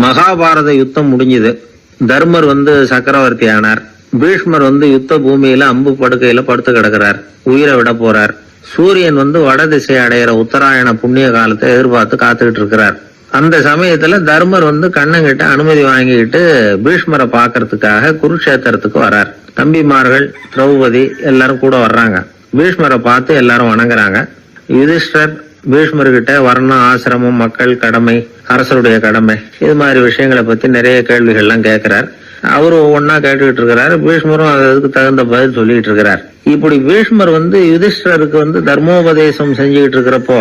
மகாபாரத யுத்தம் முடிஞ்சது. தர்மர் சக்கரவர்த்தி ஆனார். பீஷ்மர் யுத்த பூமியில அம்பு படுக்கையில படுத்து கிடக்கிறார். உயிரை விட போறார். சூரியன் வடதிசை அடையிற உத்தராயண புண்ணிய காலத்தை எதிர்பார்த்து காத்துக்கிட்டு இருக்கிறார். அந்த சமயத்துல தர்மர் கண்ணங்கிட்ட அனுமதி வாங்கிக்கிட்டு பீஷ்மரை பாக்கிறதுக்காக குருக்ஷேத்திரத்துக்கு வர்றார். தம்பிமார்கள், திரௌபதி எல்லாரும் கூட வர்றாங்க. பீஷ்மரை பார்த்து எல்லாரும் வணங்குறாங்க. யுதிஷ்டர் பீஷ்மர்கிட்ட வர்ணம், ஆசிரமம், மக்கள் கடமை, அரசருடைய கடமை, இது மாதிரி விஷயங்களை பத்தி நிறைய கேள்விகள்லாம் கேட்கிறார். அவரு ஒவ்வொன்னா கேட்டுக்கிட்டு இருக்கிறாரு. பீஷ்மரும் அதுக்கு தகுந்த பதில் சொல்லிட்டு இருக்கிறார். இப்படி பீஷ்மர் யுதிஷ்டருக்கு தர்மோபதேசம் செஞ்சுக்கிட்டு இருக்கிறப்போ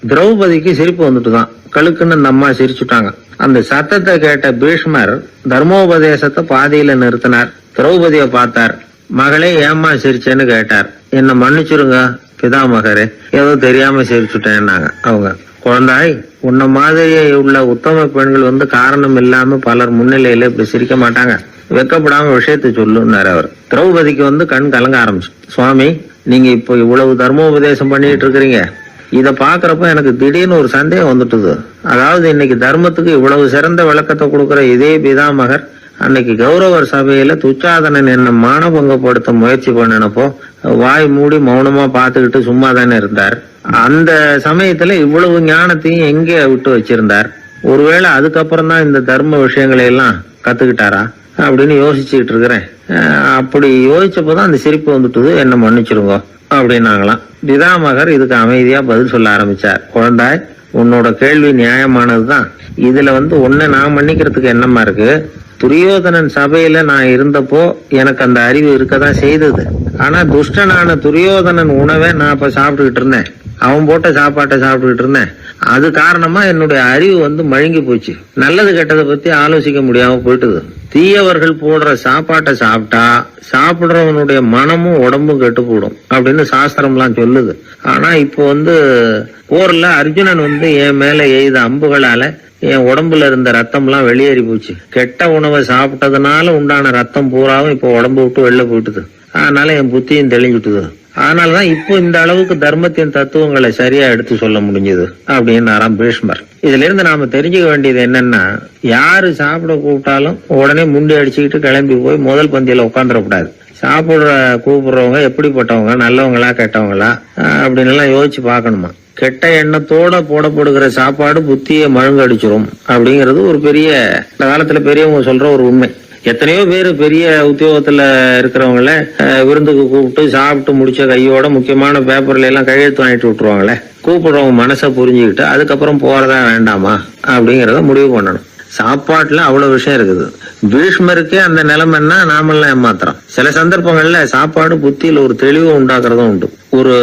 திரௌபதிக்கு சிரிப்பு வந்துட்டுதான். கழுக்குன்னு அந்த அம்மா சிரிச்சுட்டாங்க. அந்த சத்தத்தை கேட்ட பீஷ்மர் தர்மோபதேசத்தை பாதியில நிறுத்தினார். திரௌபதிய பார்த்தார். மகளே, ஏம்மா சிரிச்சேன்னு கேட்டார். என்ன மன்னிச்சிருங்க பிதாமகரே, ஏதோ தெரியாம சிரிச்சுட்டேன்னாங்க அவங்க. குழந்தாய், உன்ன மாதிரியே உள்ள உத்தம பெண்கள் காரணம் இல்லாம பலர் முன்னிலையில இப்படி சிரிக்க மாட்டாங்க. வெக்கப்படாம விஷயத்தை சொல்லுன்னாரு அவர். திரௌபதிக்கு கண் கலங்க ஆரம்பிச்சு. சுவாமி, நீங்க இப்போ இவ்வளவு தர்மோபதேசம் பண்ணிட்டு இருக்கிறீங்க. இத பாக்குறப்ப எனக்கு திடீர்னு ஒரு சந்தேகம் வந்துட்டுது. அதாவது இன்னைக்கு தர்மத்துக்கு இவ்வளவு சிறந்த விளக்கத்தை கொடுக்கிற இதே பிதாமகர் அன்னைக்கு கௌரவர் சபையில துச்சாதனன் என்ன மானபங்கப்படுத்த முயற்சி பண்ணினப்போ வாய் மூடி மௌனமா பாத்துக்கிட்டு சும்மா தானே இருந்தார். அந்த சமயத்துல இவ்வளவு ஞானத்தையும் எங்க விட்டு வச்சிருந்தார்? ஒருவேளை அதுக்கப்புறம் தான் இந்த தர்ம விஷயங்களை எல்லாம் கத்துக்கிட்டாரா அப்படின்னு யோசிச்சுட்டு இருக்கிறேன். அப்படி யோசிச்சப்போதான் அந்த சிரிப்பு வந்துட்டுது. என்ன மன்னிச்சிருங்க அப்படின்னாங்களாம். பிதாமகர் இதுக்கு அமைதியா பதில் சொல்ல ஆரம்பிச்சார். குழந்தாய், உன்னோட கேள்வி நியாயமானதுதான். இதுல உன்னை நான் மன்னிக்கிறதுக்கு என்னமா இருக்கு? துரியோதனன் சபையில நான் இருந்தப்போ எனக்கு அந்த அறிவு இருக்கதான் செய்தது. ஆனா துஷ்டனான துரியோதனன் உணவை நான் அப்ப சாப்பிட்டுக்கிட்டு இருந்தேன். அவன் போட்ட சாப்பாட்டை சாப்பிட்டுக்கிட்டு இருந்தேன். அது காரணமா என்னுடைய அறிவு மழுங்கி போச்சு. நல்லது கெட்டதை பத்தி ஆலோசிக்க முடியாம போயிட்டுது. தீயவர்கள் போடுற சாப்பாட்டை சாப்பிட்டா சாப்பிடுறவனுடைய மனமும் உடம்பும் கெட்டு போடும் அப்படின்னு சாஸ்திரம்லாம் சொல்லுது. ஆனா இப்போ போர்ல அர்ஜுனன் என் மேல எய்த அம்புகளால என் உடம்புல இருந்த ரத்தம் எல்லாம் வெளியேறி போச்சு. கெட்ட உணவை சாப்பிட்டதுனால உண்டான ரத்தம் பூராவும் இப்போ உடம்பு விட்டு வெளில போயிட்டுது. அதனால என் புத்தியும் தெளிஞ்சுட்டுது. அதனாலதான் இப்போ இந்த அளவுக்கு தர்மத்தின் தத்துவங்களை சரியா எடுத்து சொல்ல முடிஞ்சது அப்படின்னு பீஷ்மர். இதுல இருந்து நாம தெரிஞ்சுக்க வேண்டியது என்னன்னா, யாரு சாப்பிட கூப்பிட்டாலும் உடனே முண்டி அடிச்சுக்கிட்டு கிளம்பி போய் முதல் பந்தியில உட்காந்துடக்கூடாது. கூப்பிடுறவங்க எப்படிப்பட்டவங்க, நல்லவங்களா கெட்டவங்களா அப்படின்னு எல்லாம் யோசிச்சு பாக்கணுமா. கெட்ட எண்ணத்தோட போடப்படுகிற சாப்பாடு புத்திய மழுங்கடிச்சிரும் அப்படிங்கிறது ஒரு பெரிய இந்த காலத்துல பெரியவங்க சொல்ற ஒரு உண்மை. எத்தனையோ பேர் பெரிய உத்தியோகத்துல இருக்கிறவங்கள விருந்துக்கு கூப்பிட்டு சாப்பிட்டு முடிச்ச கையோட முக்கியமான பேப்பர்ல எல்லாம் கையெழுத்து வாங்கிட்டு விட்டுருவாங்களே. கூப்பிடுறவங்க மனசை புரிஞ்சுக்கிட்டு அதுக்கப்புறம் போறதா வேண்டாமா அப்படிங்கறத முடிவு பண்ணணும். சாப்பாட்டுல அவ்வளவு விஷயம் இருக்குது. பீஷ்மருக்கே அந்த நிலைமைன்னா நாமெல்லாம் ஏமாத்திரம். சில சந்தர்ப்பங்கள்ல சாப்பாடு புத்தியில ஒரு தெளிவு உண்டாக்குறதும் உண்டு. ஒரு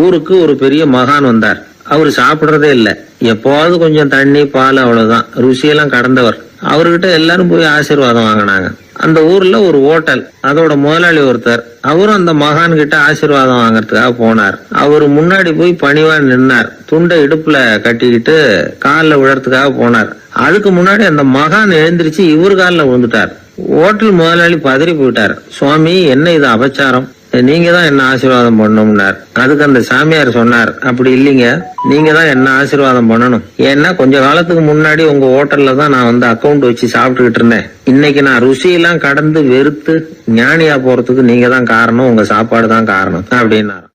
ஊருக்கு ஒரு பெரிய மகான் வந்தார். அவரு சாப்பிடுறதே இல்லை. எப்போவாவது கொஞ்சம் தண்ணி, பால், அவ்வளவுதான். ருசியெல்லாம் கடந்தவர். அவர்கிட்ட எல்லாரும் போய் ஆசீர்வாதம் வாங்கினாங்க. அந்த ஊர்ல ஒரு ஹோட்டல், அதோட முதலாளி ஒருத்தர், அவரும் அந்த மகான் கிட்ட ஆசீர்வாதம் வாங்கறதுக்காக போனார். அவரு முன்னாடி போய் பணிவா நின்னார். துண்டை இடுப்புல கட்டிக்கிட்டு காலில் விழறதுக்காக போனார். அதுக்கு முன்னாடி அந்த மகான் எழுந்திருச்சு இவரு காலில் விழுந்துட்டார். ஹோட்டல் முதலாளி பதறி போயிட்டார். சுவாமி, என்ன இது அபச்சாரம்? நீங்க தான் என்ன ஆசீர்வாதம் பண்ணணும்னார். அதுக்கு அந்த சாமியார் சொன்னார், அப்படி இல்லைங்க, நீங்க தான் என்ன ஆசீர்வாதம் பண்ணணும். ஏன்னா கொஞ்ச காலத்துக்கு முன்னாடி உங்க ஹோட்டல்ல தான் நான் அக்கௌண்ட் வச்சு சாப்பிட்டுக்கிட்டு இருந்தேன். இன்னைக்கு நான் ருசியெல்லாம் கடந்து வெறுத்து ஞானியா போறதுக்கு நீங்க தான் காரணம், உங்க சாப்பாடு தான் காரணம் அப்படின்னாரு.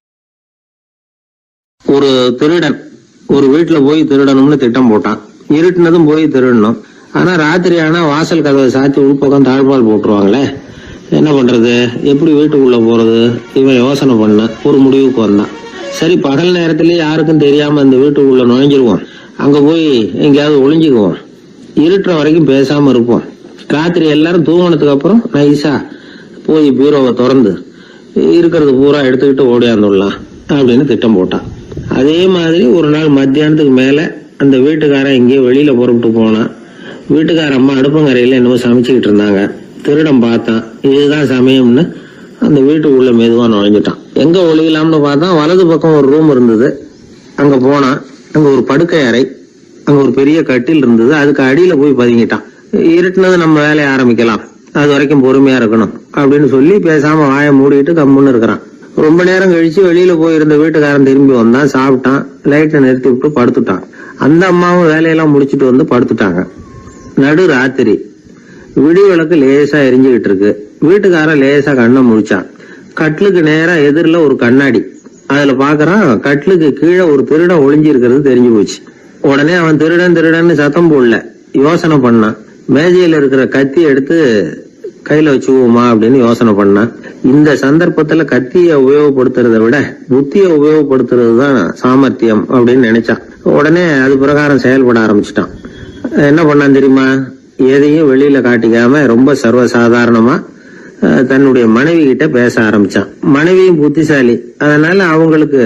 ஒரு திருடன் ஒரு வீட்டுல போய் திருடணும்னு திட்டம் போட்டான். இருட்டுனதும் போய் திருடணும். ஆனா ராத்திரி ஆனா வாசல் கதவை சாத்தி உள்பக்கம் தாழ்பால் போட்டுருவாங்களே. என்ன பண்றது, எப்படி வீட்டுக்குள்ள போறது? இவன் யோசனை பண்ண ஒரு முடிவுக்கு வந்தான். சரி, பகல் நேரத்திலேயே யாருக்கும் தெரியாம இந்த வீட்டுக்குள்ள நுழைஞ்சிருவோம். அங்க போய் எங்கேயாவது ஒளிஞ்சுக்குவோம். இருட்டுற வரைக்கும் பேசாம இருப்போம். ராத்திரி எல்லாரும் தூங்கினதுக்கு அப்புறம் நைஸா போய் பீரோவை திறந்து இருக்கிறது பூரா எடுத்துக்கிட்டு ஓடியாந்துடலாம் அப்படின்னு திட்டம் போட்டான். அதே மாதிரி ஒரு நாள் மத்தியானத்துக்கு மேல அந்த வீட்டுக்காரன் எங்கேயோ வெளியில புறப்பட்டு போனான். வீட்டுக்கார அம்மா அடுப்பங்கரையில என்னவோ சமைச்சுக்கிட்டு இருந்தாங்க. திருடன் பார்த்தான். இதுதான் சமயம்னு அந்த வீட்டுக்குள்ள மெதுவா நுழைஞ்சிட்டான். எங்க ஒளியலாம்னு பார்த்தா வலது பக்கம் ஒரு ரூம் இருந்தது. அங்க போனான். அங்க ஒரு படுக்கை அறை, அங்க ஒரு பெரிய கட்டில் இருந்தது. அதுக்கு அடியில போய் பதுங்கிட்டான். இருட்டுனது நம்ம வேலையை ஆரம்பிக்கலாம், அது வரைக்கும் பொறுமையா இருக்கணும் அப்படின்னு சொல்லி பேசாம வாயை மூடிட்டு கம்முன்னு இருக்கிறான். ரொம்ப நேரம் கழிச்சு வெளியில போயிருந்த வீட்டுக்காரன் திரும்பி வந்தான். சாப்பிட்டான். லைட்டை நிறுத்தி விட்டு படுத்துட்டான். அந்த அம்மாவும் வேலையெல்லாம் முடிச்சுட்டு வந்து படுத்துட்டாங்க. நடு ராத்திரி. விடிவிளக்கு லேசா எரிஞ்சுகிட்டு இருக்கு. வீட்டுக்காரன் லேசா கண்ணை முழிச்சான். கட்லுக்கு நேரா எதிரில ஒரு கண்ணாடி. அதுல பாக்குறான், கட்லுக்கு கீழே ஒரு திருடன் ஒளிஞ்சு இருக்கிறது தெரிஞ்சு போச்சு. உடனே அவன் திருடன் சத்தம் போடல, யோசனை பண்ணான். மேஜையில இருக்கிற கத்தி எடுத்து கையில வச்சுக்குவோமா அப்படின்னு யோசனை பண்ணான். இந்த சந்தர்ப்பத்துல கத்திய உபயோகப்படுத்துறதை விட புத்திய உபயோகப்படுத்துறது தான் சாமர்த்தியம் அப்படின்னு நினைச்சான். உடனே அது பிரகாரம் செயல்பட ஆரம்பிச்சிட்டான். என்ன பண்ணான் தெரியுமா? எதையும் வெளியில காட்டிக்காம ரொம்ப சர்வசாதாரணமா தன்னுடைய மனைவி கிட்ட பேச ஆரம்பிச்சான். மனைவியும் புத்திசாலி, அதனால அவங்களுக்கு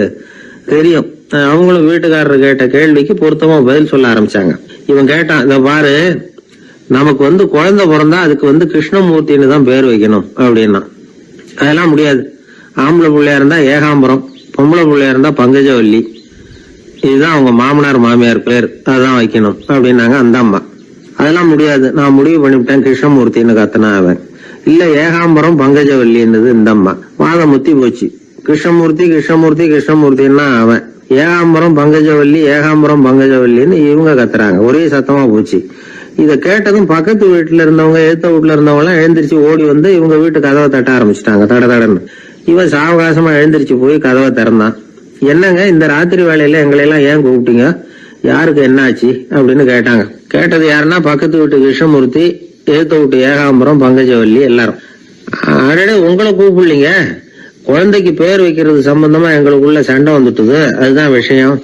தெரியும். அவங்களும் வீட்டுக்காரர் கேட்ட கேள்விக்கு பொருத்தமா பதில் சொல்ல ஆரம்பிச்சாங்க. இவன் கேட்டான், இத பாரு, நமக்கு குழந்தை பிறந்தா அதுக்கு கிருஷ்ணமூர்த்தின்னு தான் பேர் வைக்கணும் அப்படின்னா. அதெல்லாம் முடியாது. ஆம்பளை பிள்ளையா இருந்தா ஏகாம்பரம், பொம்பளை பிள்ளையா இருந்தா பங்கஜவல்லி, இதுதான் அவங்க மாமனார் மாமியார் பேர், அதான் வைக்கணும் அப்படின்னாங்க அந்த அம்மா. அதெல்லாம் முடியாது, நான் முடிவு பண்ணிவிட்டேன் கிருஷ்ணமூர்த்தின்னு கத்தனா அவன். இல்ல ஏகாம்பரம் பங்கஜவல்லின்றது இந்த அம்மா. வாதம் முத்தி போச்சு. கிருஷ்ணமூர்த்தி கிருஷ்ணமூர்த்தி கிருஷ்ணமூர்த்தின்னா அவன். ஏகாம்பரம் பங்கஜவல்லின்னு இவங்க கத்துறாங்க. ஒரே சத்தமா போச்சு. இத கேட்டதும் பக்கத்து வீட்டுல இருந்தவங்க, எழுத்த வீட்டுல இருந்தவங்க எல்லாம் எழுந்திரிச்சு ஓடி வந்து இவங்க வீட்டு கதவை தட்ட ஆரம்பிச்சுட்டாங்க. தடன்னு இவன் சாவகாசமா எழுந்திரிச்சு போய் கதவை திறந்தான். என்னங்க இந்த ராத்திரி வேலையில எங்களை எல்லாம் ஏன் கூப்பிட்டீங்க, யாருக்கு என்னாச்சு அப்படின்னு கேட்டாங்க. கேட்டது யாருன்னா பக்கத்து வீட்டு கிருஷ்ணமூர்த்தி, எழுத்த வீட்டு ஏகாம்பரம் பங்கஜவல்லி எல்லாரும். அடடே, உங்களை கூப்பிடலீங்க, குழந்தைக்கு பேர் வைக்கிறது சம்பந்தமா எங்களுக்குள்ள சண்டை வந்துட்டுது, அதுதான் விஷயம்.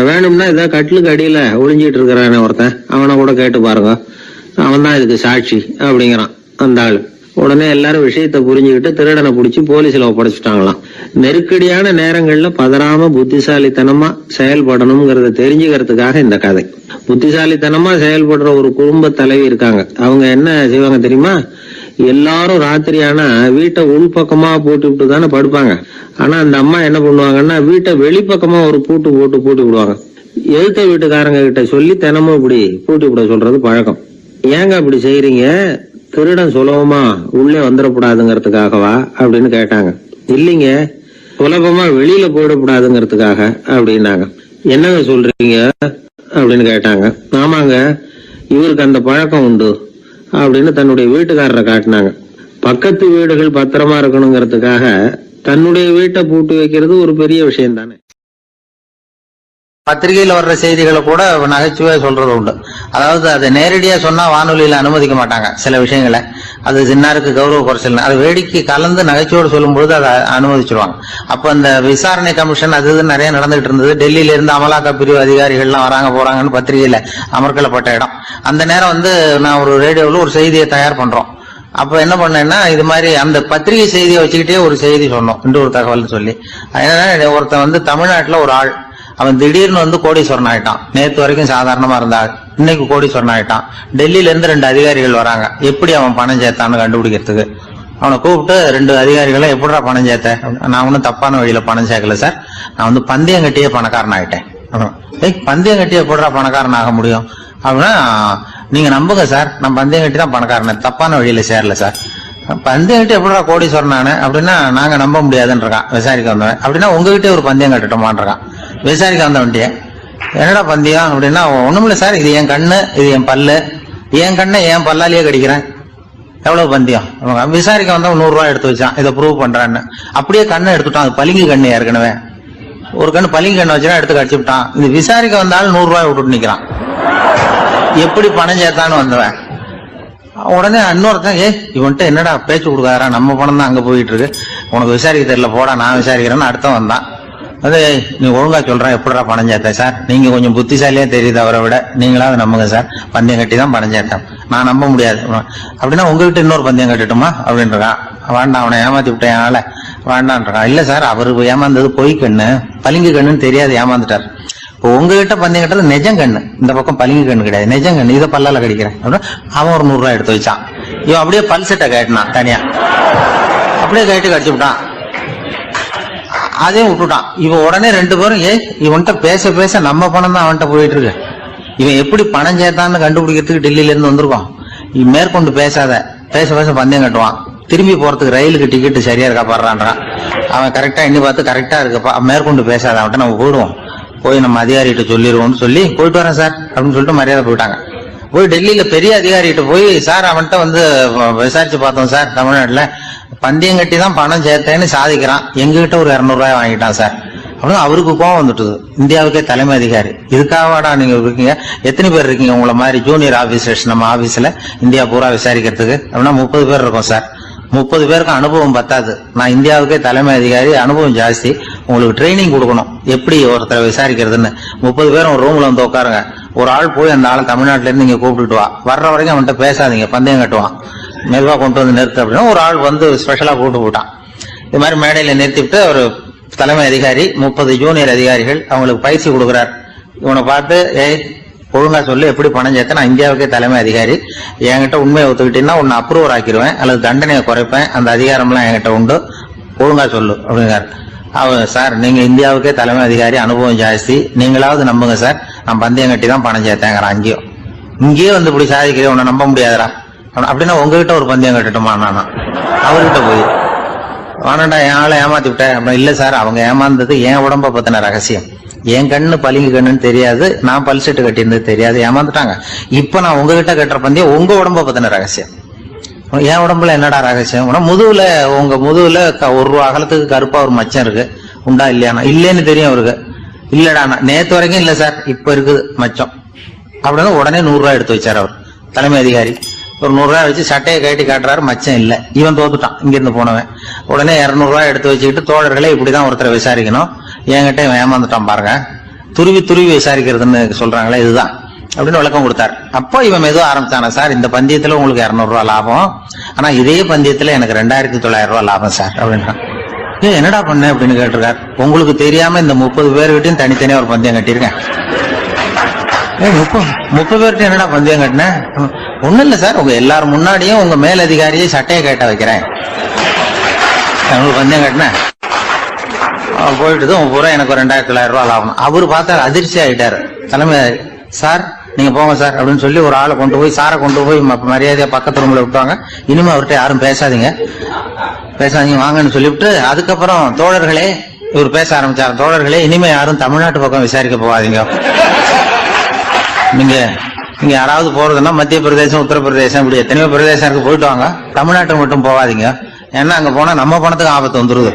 வேணும்னா இதான் கட்லுக்கு அடியில ஒளிஞ்சிட்டு இருக்கிறானே ஒருத்தன், அவனை கூட கேட்டு பாருங்க, அவன் தான் இதுக்கு சாட்சி அப்படிங்கிறான் அந்த ஆளு. உடனே எல்லாரும் விஷயத்த புரிஞ்சுக்கிட்டு திருடனை பிடிச்சி போலீஸ்ல ஒப்படைச்சிட்டாங்களாம். நெருக்கடியான நேரங்கள்ல பதறாம புத்திசாலித்தனமா செயல்படணுங்கிறத தெரிஞ்சுக்கிறதுக்காக இந்த கதை. புத்திசாலித்தனமா செயல்படுற ஒரு குடும்ப தலைவி இருக்காங்க. அவங்க என்ன செய்வாங்க தெரியுமா? எல்லாரும் ராத்திரி ஆனா வீட்டை உள்பக்கமா போட்டு தானே படுப்பாங்க. ஆனா அந்த அம்மா என்ன பண்ணுவாங்கன்னா, வீட்டை வெளிப்பக்கமா ஒரு பூட்டு விடுவாங்க. எழுத்த வீட்டுக்காரங்க கிட்ட சொல்லி தினமும் இப்படி பூட்டி விட சொல்றது பழக்கம். ஏங்க அப்படி செய்யறீங்க, திருடன் சுலபமா உள்ளே வந்துடக்கூடாதுங்கிறதுக்காகவா அப்படின்னு கேட்டாங்க. இல்லைங்க, சுலபமா வெளியில போயிடக்கூடாதுங்கிறதுக்காக அப்படின்னாங்க. என்னங்க சொல்றீங்க அப்படின்னு கேட்டாங்க. ஆமாங்க, இவருக்கு அந்த பழக்கம் உண்டு அப்படின்னு தன்னுடைய வீட்டுக்காரரை காட்டினாங்க. பக்கத்து வீடுகள் பத்திரமா இருக்கணுங்கிறதுக்காக தன்னுடைய வீட்டை பூட்டி வைக்கிறது ஒரு பெரிய விஷயம் தானே. பத்திரிகையில வர்ற செய்திகளை கூட நகைச்சுவையா சொல்றது உண்டு. அதாவது அதை நேரடியா சொன்னா வானொலியில அனுமதிக்க மாட்டாங்க சில விஷயங்களை. அது சின்னாருக்கு கௌரவ குறைச்சல், அது வேடிக்கை கலந்து நகைச்சுவோடு சொல்லும் பொழுது அதை அனுமதிச்சிருவாங்க. அப்ப அந்த விசாரணை கமிஷன் அது நிறைய நடந்துகிட்டு இருந்தது. டெல்லியில இருந்து அமலாக்க பிரிவு அதிகாரிகள்லாம் வராங்க போறாங்கன்னு பத்திரிகையில அமர்க்கப்பட்ட இடம். அந்த நேரம் நான் ஒரு ரேடியோவில் ஒரு செய்தியை தயார் பண்றோம். அப்ப என்ன பண்ணேன்னா, இது மாதிரி அந்த பத்திரிகை செய்தியை வச்சுக்கிட்டே ஒரு செய்தி சொன்னோம், இன்னொரு தகவல் சொல்லி. அதனால ஒருத்தன் தமிழ்நாட்டுல ஒரு ஆள், அவன் திடீர்னு கோடீஸ்வரன் ஆயிட்டான். நேற்று வரைக்கும் சாதாரணமா இருந்தாள், இன்னைக்கு கோடீஸ்வரன் ஆயிட்டான். டெல்லியில இருந்து 2 அதிகாரிகள் வராங்க, எப்படி அவன் பணம் சேர்த்தான்னு கண்டுபிடிக்கிறதுக்கு. அவனை கூப்பிட்டு 2 அதிகாரிகளை, எப்படா பணம் சேர்த்த? நான் ஒன்னும் தப்பான வழியில பணம் சேர்க்கல சார், நான் பந்தயம் கட்டியே பணக்காரன் ஆயிட்டேன். பந்தயம் கட்டியே எப்படா பணக்காரன் ஆக முடியும் அப்படின்னா, நீங்க நம்புங்க சார், நான் பந்தயம் கட்டி தான் பணக்காரன், தப்பான வழியில சேரல சார். பந்தயம் கட்டி எப்படா கோடீஸ்வரன் ஆனேன் அப்படின்னா, நாங்க நம்ப முடியாதுன்னு இருக்கான் விசாரிக்க வந்தவன். அப்படின்னா உங்ககிட்டே ஒரு பந்தயம் கட்டட்டுமான் இருக்கான் விசாரிக்க வந்தவன்ட்டிய. என்னடா பந்தயம் அப்படின்னா, ஒண்ணுமில்ல சார், இது என் கண்ணு, இது என் பல்லு, என் கண்ணை என் பல்லாலேயே கடிக்கிறேன், எவ்வளவு பந்தயம். விசாரிக்க வந்தவன் 100 ரூபாய் எடுத்து வச்சான், இதை ப்ரூவ் பண்றான்னு. அப்படியே கண்ணை எடுத்துட்டான். அது பளிங்கு கண்ணு, ஏற்கனவே ஒரு கண்ணு பளிங்கு கண்ணு வச்சுனா எடுத்து கடிச்சு விட்டான். இது விசாரிக்க வந்தாலும் 100 ரூபாய் விட்டுட்டு நிக்கிறான். எப்படி பணம் சேர்த்தான்னு வந்தவன். உடனே இன்னொருத்தன், இவன்ட்டு என்னடா பேச்சு கொடுக்காரா, நம்ம பணம் தான் அங்க போயிட்டு இருக்கு, உனக்கு விசாரிக்க தெரியல, போடா நான் விசாரிக்கிறேன்னு அடுத்தவன் வந்தான். அது நீ ஒழுங்கா சொல்றேன், எப்படா பணம் சேர்த்தேன் சார், நீங்க கொஞ்சம் புத்திசாலியா தெரியுது அவரை விட, நீங்களாவது நம்புங்க சார், பந்தயம் கட்டி தான் பணம் சேர்த்தேன், நான் நம்ப முடியாது. அப்படின்னா உங்ககிட்ட இன்னொரு பந்தயம் கட்டட்டுமா அப்படின்றான். வேண்டாம், அவனை ஏமாத்தி விட்டேன் ஆள வேண்டான்றான். இல்ல சார், அவரு ஏமாந்தது பொய் கண்ணு, பளிங்கு கண்ணுன்னு தெரியாது, ஏமாந்துட்டார். இப்போ உங்ககிட்ட பந்தயம் கட்டது நெஜம் கண்ணு, இந்த பக்கம் பளிங்கு கண்ணு கிடையாது, நெஜம் கண்ணு, இதை பல்லால கடிக்கிறேன் அப்படின்னா அவன் ஒரு 100 ரூபாய் எடுத்து வச்சான். இவன் அப்படியே பல் செட்டை கட்டினான் தனியா, அப்படியே கட்டி கடிச்சு விட்டான். அதையும் விட்டுட்டான். இவன் உடனே 2 பேரும், இவன்கிட்ட பேச பேச நம்ம பணம் தான் அவன்கிட்ட போயிட்டு இருக்கு, இவன் எப்படி பணம் சேர்த்தான்னு கண்டுபிடிக்கிறதுக்கு டெல்லியில இருந்து வந்திருக்கான். இவன் மேற்கொண்டு பேசாத, பேச பேச பந்தயம் கட்டுவான். திரும்பி போறதுக்கு ரயிலுக்கு டிக்கெட் சரியா இருக்கா பாடுறான்றான். அவன் கரெக்டா எண்ணி பார்த்து கரெக்டா இருக்கப்பா, மேற்கொண்டு பேசாத, அவன்கிட்ட நம்ம போயிடுவோம், போய் நம்ம அதிகாரிகிட்ட சொல்லிடுவோம்னு சொல்லி, போயிட்டு வரேன் சார் அப்படின்னு சொல்லிட்டு மரியாதை போயிட்டாங்க. போய் டெல்லியில பெரிய அதிகாரிகிட்ட போய், சார் அவன்கிட்ட வந்து விசாரிச்சு பார்த்தோம் சார், தமிழ்நாட்டுல பந்தயம் கட்டி தான் பணம் சேர்த்தேன்னு சாதிக்கிறான், எங்ககிட்ட ஒரு 200 ரூபாய் வாங்கிட்டான் சார் அப்படின்னு அவருக்கு கோவம் வந்துட்டுது. இந்தியாவுக்கே தலைமை அதிகாரி, இதுக்காகவாடா நீங்க இருக்கீங்க, எத்தனை பேர் இருக்கீங்க உங்களை மாதிரி ஜூனியர் ஆபீசர்ஸ் நம்ம ஆபீஸ்ல இந்தியா பூரா விசாரிக்கிறதுக்கு அப்படின்னா 30 பேர் இருக்கோம் சார். 30 பேருக்கு அனுபவம் பத்தாது, நான் இந்தியாவுக்கே தலைமை அதிகாரி, அனுபவம் ஜாஸ்தி, உங்களுக்கு ட்ரைனிங் கொடுக்கணும் எப்படி ஒருத்தரை விசாரிக்கிறதுன்னு. 30 பேரும் ஒரு ரூம்ல வந்து உட்காருங்க, ஒரு ஆள் போய் அந்த ஆளை தமிழ்நாட்டுல இருந்து நீங்க கூப்பிட்டுட்டு வா, வர்ற வரைக்கும் அவன்கிட்ட பேசாதீங்க, பந்தயம் கட்டுவான், மெதுவா கொண்டு வந்து நிறுத்து அப்படின்னா ஒரு ஆள் வந்து ஸ்பெஷலா கூப்பிட்டு போட்டான். இது மாதிரி மேடையில நிறுத்திவிட்டு ஒரு தலைமை அதிகாரி 30 ஜூனியர் அதிகாரிகள் அவங்களுக்கு பயிற்சி கொடுக்குறார். இவனை பார்த்து, ஒழுங்கா சொல்லு எப்படி பணம் சேர்த்த, நான் இந்தியாவுக்கே தலைமை அதிகாரி, என்கிட்ட உண்மையை ஒத்துக்கிட்டீங்கன்னா உன்னை அப்ரூவர் ஆக்கிடுவேன் அல்லது தண்டனையை குறைப்பேன், அந்த அதிகாரம்லாம் என்கிட்ட உண்டு, ஒழுங்கா சொல்லு அப்படிங்கிறார். அவன், சார் நீங்க இந்தியாவுக்கே தலைமை அதிகாரி, அனுபவம் ஜாஸ்தி, நீங்களாவது நம்புங்க சார், நான் பந்தயம் கட்டி தான் பணம் சேர்த்தேங்கிறான். இங்கேயே வந்து இப்படி சாதிக்கிறேன், உன்னை நம்ப முடியாதரா அப்படின்னா உங்ககிட்ட ஒரு பந்தயம் கட்டட்டுமா நானா அவர்கிட்ட போய், வானண்டா என் ஆளை ஏமாத்தி விட்டேன் அப்படின்னா, இல்ல சார் அவங்க ஏமாந்தது என் உடம்ப பத்தின ரகசியம், என் கண்ணு பளிங்கு கண்ணுன்னு தெரியாது, நான் பல் செட்டு கட்டியிருந்தது தெரியாது, ஏமாந்துட்டாங்க. இப்ப நான் உங்ககிட்ட கட்டுற பந்தயம் உங்க உடம்ப பத்தின ரகசியம். என் உடம்புல என்னடா ரகசியம், முதுகுல, உங்க முதுகுல 1 ரூபா அகலத்துக்கு கருப்பா ஒரு மச்சம் இருக்கு, உண்டா இல்லையானா, இல்லேன்னு தெரியும் அவருக்கு. இல்லடா நேத்து வரைக்கும் இல்ல சார், இப்ப இருக்குது மச்சம் அப்படின்னு உடனே 100 ரூபாய் எடுத்து வச்சார் அவர் தலைமை அதிகாரி. ஒரு 100 ரூபாய் வச்சு சட்டையை கட்டி காட்டுறாரு, மச்சம் இல்ல, இவன் தோத்துட்டான் இங்கிருந்து போனவன். உடனே 200 ரூபாய் எடுத்து வச்சுக்கிட்டு, தோழர்களே இப்படிதான் ஒருத்தரை விசாரிக்கணும், என்கிட்ட இவன் ஏமாந்துட்டான் பாருங்க, துருவி துருவி விசாரிக்கிறதுன்னு சொல்றாங்களே இதுதான் அப்படின்னு விளக்கம் கொடுத்தாரு. அப்போ இவன் மெதுவா ஆரம்பிச்சானா, சார் இந்த பந்தயத்துல உங்களுக்கு 200 ரூபாய் லாபம், ஆனா இதே பந்தயத்துல எனக்கு 2900 ரூபாய் லாபம் சார் அப்படின்றான். என்னடா பண்ண அப்படின்னு கேட்டிருக்காரு. உங்களுக்கு தெரியாம இந்த 30 பேர்கிட்டையும் தனித்தனியா ஒரு பந்தயம் கட்டியிருக்கேன். 30 பேர்கிட்ட என்னடா பந்தயம் கட்டினேன், ஒண்ணும் இல்ல சார், உங்க எல்லாரும் முன்னாடியும் உங்க மேலதிகாரியை சட்டையை கேட்ட வைக்கிறேன், பந்தயம் கட்டினேன், போயிட்டு பூரா எனக்கு 2900 ரூபாய் லாபம். அவரு பார்த்தா அதிர்ச்சி ஆயிட்டாரு தலைமை. சார் நீங்க போங்க சார் அப்படின்னு சொல்லி ஒரு ஆளை கொண்டு போய், சாரை கொண்டு போய் மரியாதையா பக்கத்து ரூம்ல விட்டுவாங்க, இனிமே அவர்கிட்ட யாரும் பேசாதீங்க வாங்கன்னு சொல்லிவிட்டு, அதுக்கப்புறம் தோழர்களே, இவர் பேச ஆரம்பிச்சாரு, தோழர்களே இனிமே யாரும் தமிழ்நாட்டு பக்கம் விசாரிக்க போகாதீங்க, நீங்க யாராவது போறதுன்னா மத்திய பிரதேசம், உத்தரப்பிரதேசம், இப்படி எத்தனையோ பிரதேசம் இருக்கு, போயிட்டு வாங்க, தமிழ்நாட்டுக்கு மட்டும் போகாதீங்க, ஏன்னா அங்க போனா நம்ம பணத்துக்கு ஆபத்து வந்துருது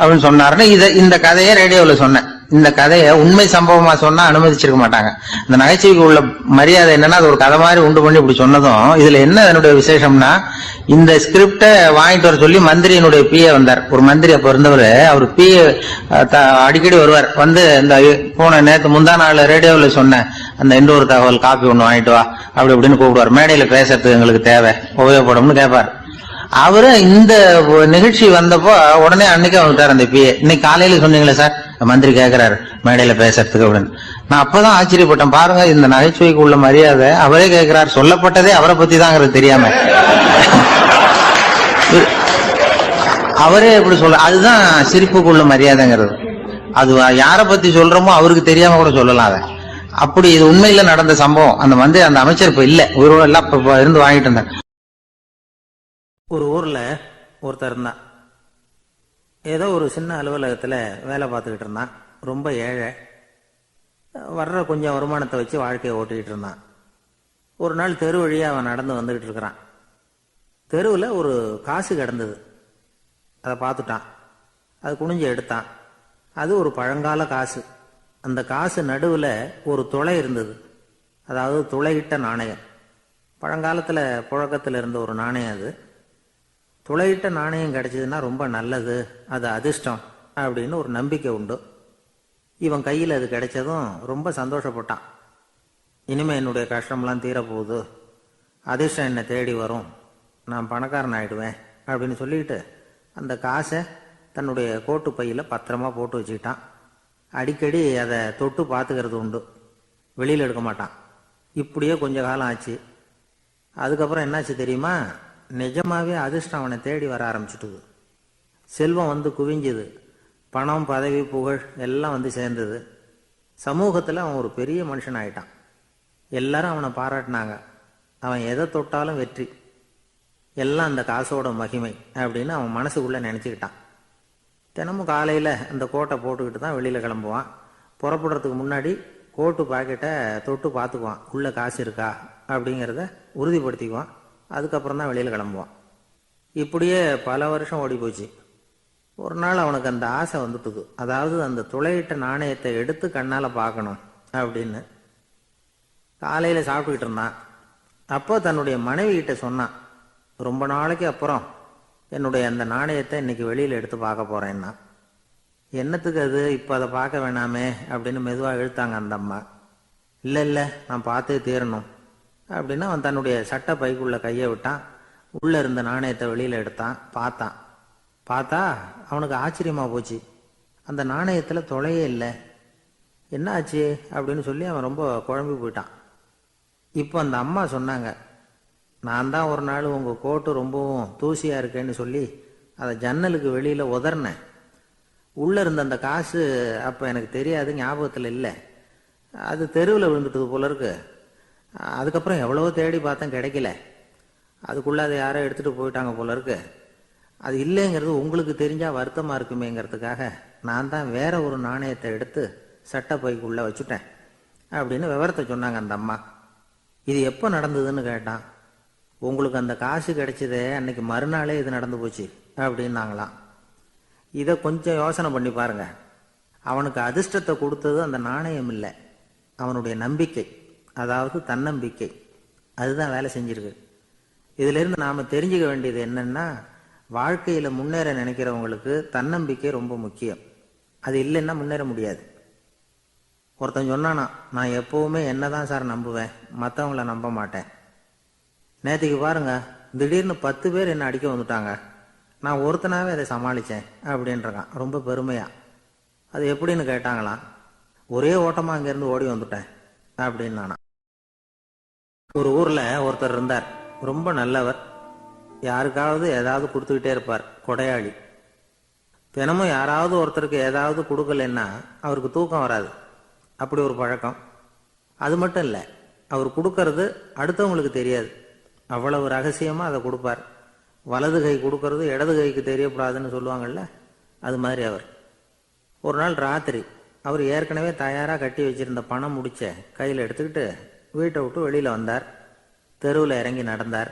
அப்படின்னு சொன்னாருன்னு இந்த கதையை ரேடியோல சொன்னேன். இந்த கதையை உண்மை சம்பவமா சொன்னா அனுமதிச்சிருக்க மாட்டாங்க. இந்த நகைச்சுவைக்கு உள்ள மரியாதை என்னன்னா, அது ஒரு கதை மாதிரி உண்டு பண்ணி இப்படி சொன்னதும், இதுல என்ன என்னுடைய விசேஷம்னா, இந்த ஸ்கிரிப்ட வாங்கிட்டு வர சொல்லி மந்திரியினுடைய பிஏ வந்தார். ஒரு மந்திரி அப்ப இருந்தவர், அவர் பிஏ அடிக்கடி வருவார், வந்து இந்த போன நேற்று முந்தா நாள் ரேடியோவில் சொன்ன அந்த இன்னொரு தகவல் காப்பி ஒண்ணு வாங்கிட்டு வா அப்படி இப்படின்னு கூப்பிடுவார், மேடையில பேசுறதுக்கு எங்களுக்கு தேவை உபயோகப்படும்னு கேட்பார். அவரு இந்த நிகழ்ச்சி வந்தப்போ உடனே அன்னைக்கு வந்துட்டார் அந்த பிஏ. இன்னைக்கு காலையில சொன்னீங்களே சார், மந்திரி கேட்கிறாரு மேடையில பேசுறதுக்கு அப்படின்னு. நான் அப்பதான் ஆச்சரியப்பட்டேன், பாருங்க இந்த நகைச்சுவைக்கு உள்ள மரியாதை, அவரே கேட்கிறார், சொல்லப்பட்டதே அவரை பத்தி தாங்கிறது தெரியாம அவரே எப்படி சொல்ல, அதுதான் சிரிப்புக்கு உள்ள மரியாதைங்கிறது. அது யார பத்தி சொல்றோமோ அவருக்கு தெரியாம கூட சொல்லலாம் அதை. அப்படி இது உண்மையில நடந்த சம்பவம். அந்த மந்திரி, அந்த அமைச்சர் இப்ப இல்ல, உயிரோட எல்லாம் இப்ப இருந்து வாங்கிட்டு இருந்தார். ஒரு ஊர்ல ஒருத்தர் இருந்தான், ஏதோ ஒரு சின்ன அலுவலகத்துல வேலை பார்த்துக்கிட்டு இருந்தான், ரொம்ப ஏழை, வர்ற கொஞ்சம் வருமானத்தை வச்சு வாழ்க்கையை ஓட்டிக்கிட்டு இருந்தான். ஒரு நாள் தெரு வழியா அவன் நடந்து வந்துகிட்டு இருக்கிறான். தெருவில் ஒரு காசு கிடந்தது, அதை பார்த்துட்டான், அது குனிஞ்சு எடுத்தான். அது ஒரு பழங்கால காசு. அந்த காசு நடுவில் ஒரு துளை இருந்தது, அதாவது துளையிட்ட நாணயம். பழங்காலத்தில் புழக்கத்தில் இருந்த ஒரு நாணயம் அது. துளையிட்ட நாணயம் கிடைச்சதுன்னா ரொம்ப நல்லது, அது அதிர்ஷ்டம் அப்படின்னு ஒரு நம்பிக்கை உண்டு. இவன் கையில் அது கிடைச்சதும் ரொம்ப சந்தோஷப்பட்டான். இனிமே என்னுடைய கஷ்டம்லாம் தீரப்போகுது, அதிர்ஷ்டம் என்னை தேடி வரும், நான் பணக்காரன் ஆயிடுவேன் அப்படின்னு சொல்லிட்டு அந்த காசை தன்னுடைய கோட்டு பையில் பத்திரமா போட்டு வச்சுக்கிட்டான். அடிக்கடி அதை தொட்டு பார்த்துக்கிறது உண்டு, வெளியில் எடுக்க மாட்டான். இப்படியே கொஞ்ச காலம் ஆச்சு. அதுக்கப்புறம் என்னாச்சு தெரியுமா, நிஜமாவே அதிர்ஷ்டம் அவனை தேடி வர ஆரம்பிச்சுட்டுது. செல்வம் வந்து குவிஞ்சுது, பணம், பதவி, புகழ் எல்லாம் வந்து சேர்ந்தது. சமூகத்தில் அவன் ஒரு பெரிய மனுஷன் ஆயிட்டான். எல்லாரும் அவனை பாராட்டினாங்க. அவன் எதை தொட்டாலும் வெற்றி, எல்லாம் அந்த காசோட மகிமை அப்படின்னு அவன் மனசுக்குள்ள நினைச்சுக்கிட்டான். தினமும் காலையில் அந்த கோட்டை போட்டுக்கிட்டு தான் வெளியில் கிளம்புவான். புறப்படுறதுக்கு முன்னாடி கோட்டு பாக்கெட்டை தொட்டு பார்த்துக்குவான், உள்ள காசு இருக்கா அப்படிங்கிறத உறுதிப்படுத்திக்குவான். அதுக்கப்புறம் தான் வெளியில் கிளம்புவான். இப்படியே பல வருஷம் ஓடி போச்சு. ஒரு நாள் அவனுக்கு அந்த ஆசை வந்துட்டுது. அதாவது அந்த துளையிட்ட நாணயத்தை எடுத்து கண்ணால் பார்க்கணும் அப்படின்னு. காலையில் சாப்பிட்டுக்கிட்டு இருந்தான். அப்போ தன்னுடைய மனைவி கிட்ட சொன்னான், ரொம்ப நாளைக்கு அப்புறம் என்னுடைய அந்த நாணயத்தை இன்னைக்கு வெளியில் எடுத்து பார்க்க போறேன்னா. என்னத்துக்கு அது, இப்போ அதை பார்க்க வேணாமே அப்படின்னு மெதுவாக இழுத்தாங்க அந்த அம்மா. இல்லை இல்லை, நான் பார்த்தே தீரணும் அப்படின்னு அவன் தன்னுடைய சட்டை பைக்குள்ள கையை விட்டான். உள்ளே இருந்த நாணயத்தை வெளியில் எடுத்தான். பார்த்தா அவனுக்கு ஆச்சரியமா போச்சு. அந்த நாணயத்தில் தொலையே இல்லை. என்ன ஆச்சு அப்படின்னு சொல்லி அவன் ரொம்ப குழம்பி போயிட்டான். இப்போ அந்த அம்மா சொன்னாங்க, நான் தான் ஒரு நாள் உங்கள் கோட்டு ரொம்பவும் தூசியாக இருக்கேன்னு சொல்லி அதை ஜன்னலுக்கு வெளியில் உதறினேன். உள்ளே இருந்த அந்த காசு அப்போ எனக்கு தெரியாது, ஞாபகத்தில் இல்லை. அது தெருவில் விழுந்துட்டது போல இருக்கு. அதுக்கப்புறம் எவ்வளவோ தேடி பார்த்தேன், கிடைக்கல. அதுக்குள்ளே அதை யாரோ எடுத்துகிட்டு போயிட்டாங்க போல இருக்கு. அது இல்லைங்கிறது உங்களுக்கு தெரிஞ்சால் வருத்தமாக இருக்குமேங்கிறதுக்காக நான் தான் வேற ஒரு நாணயத்தை எடுத்து சட்டை பைக்குள்ளே வச்சுட்டேன் அப்படின்னு விவரத்தை சொன்னாங்க அந்த அம்மா. இது எப்போ நடந்ததுன்னு கேட்டான். உங்களுக்கு அந்த காசு கிடைச்சதே அன்னைக்கு மறுநாளே இது நடந்து போச்சு அப்படின்னாங்களாம். இதை கொஞ்சம் யோசனை பண்ணி பாருங்க. அவனுக்கு அதிர்ஷ்டத்தை கொடுத்தது அந்த நாணயம் இல்லை, அவனுடைய நம்பிக்கை, அதாவது தன்னம்பிக்கை. அதுதான் வேலை செஞ்சிருக்கு. இதிலிருந்து நாம் தெரிஞ்சுக்க வேண்டியது என்னன்னா, வாழ்க்கையில் முன்னேற நினைக்கிறவங்களுக்கு தன்னம்பிக்கை ரொம்ப முக்கியம். அது இல்லைன்னா முன்னேற முடியாது. ஒருத்தன் சொன்னானா, நான் எப்பவுமே என்னதான் சார் நம்புவேன், மற்றவங்கள நம்ப மாட்டேன். நேற்றுக்கு பாருங்க, திடீர்னு 10 பேர் என்ன அடிக்க வந்துட்டாங்க, நான் ஒருத்தனாவே அதை சமாளித்தேன் அப்படின்றான் ரொம்ப பெருமையா. அது எப்படின்னு கேட்டாங்களாம். ஒரே ஓட்டமாக அங்கேருந்து ஓடி வந்துட்டேன் அப்படின்னு நானா. ஒரு ஊரில் ஒருத்தர் இருந்தார், ரொம்ப நல்லவர். யாருக்காவது ஏதாவது கொடுத்துக்கிட்டே இருப்பார், கொடையாளி. தினமும் யாராவது ஒருத்தருக்கு ஏதாவது கொடுக்கலன்னா அவருக்கு தூக்கம் வராது, அப்படி ஒரு பழக்கம். அது மட்டும் இல்லை, அவர் கொடுக்கறது அடுத்தவங்களுக்கு தெரியாது, அவ்வளவு ரகசியமாக அதை கொடுப்பார். வலது கை கொடுக்கறது இடது கைக்கு தெரியக்கூடாதுன்னு சொல்லுவாங்கள்ல, அது மாதிரி அவர். ஒரு நாள் ராத்திரி அவர் ஏற்கனவே தயாராக கட்டி வச்சிருந்த பணம் முடிச்ச கையில் எடுத்துக்கிட்டு வீட்டை விட்டு வெளியில் வந்தார். தெருவில் இறங்கி நடந்தார்.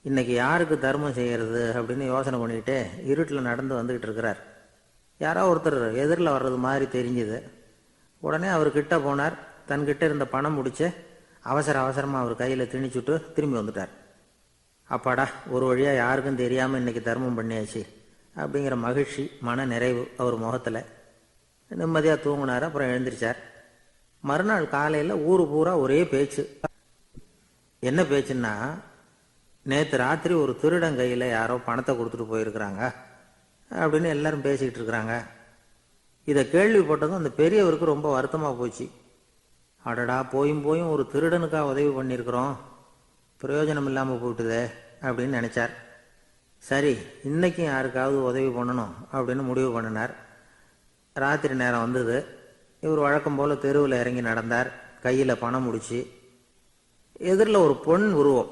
இன்னைக்கு யாருக்கு தர்மம் செய்கிறது அப்படின்னு யோசனை பண்ணிக்கிட்டே இருட்டில் நடந்து வந்துக்கிட்டு இருக்கிறார். யாரோ ஒருத்தர் எதிரில் வர்றது மாதிரி தெரிஞ்சுது. உடனே அவர் கிட்ட போனார். தன்கிட்ட இருந்த பணம் முடிச்ச அவசரமாக அவர் கையில் திணிச்சுட்டு திரும்பி வந்துட்டார். அப்பாடா, ஒரு வழியாக யாருக்கும் தெரியாமல் இன்னைக்கு தர்மம் பண்ணியாச்சு அப்படிங்கிற மகிழ்ச்சி, மன நிறைவு அவர் முகத்தில். நிம்மதியாக தூங்கினார். அப்புறம் எழுந்திரிச்சார். மறுநாள் காலையில் ஊரு பூரா ஒரே பேச்சு. என்ன பேச்சுன்னா, நேற்று ராத்திரி ஒரு திருடன் கையில் யாரோ பணத்தை கொடுத்துட்டு போயிருக்கிறாங்க அப்படின்னு எல்லாரும் பேசிக்கிட்டு இருக்கிறாங்க. இதை கேள்விப்பட்டதும் அந்த பெரியவருக்கு ரொம்ப வருத்தமாக போச்சு. அடடா, போயும் ஒரு திருடனுக்காக உதவி பண்ணியிருக்கிறோம், பிரயோஜனம் இல்லாமல் போயிட்டுதே அப்படின்னு நினச்சார். சரி, இன்னைக்கும் யாருக்காவது உதவி பண்ணணும் அப்படின்னு முடிவு பண்ணினார். ராத்திரி நேரம் வந்தது. இவர் வழக்கம் போல் தெருவில் இறங்கி நடந்தார். கையில் பணம் முடிச்சு. எதிரில் ஒரு பொன் உருவம்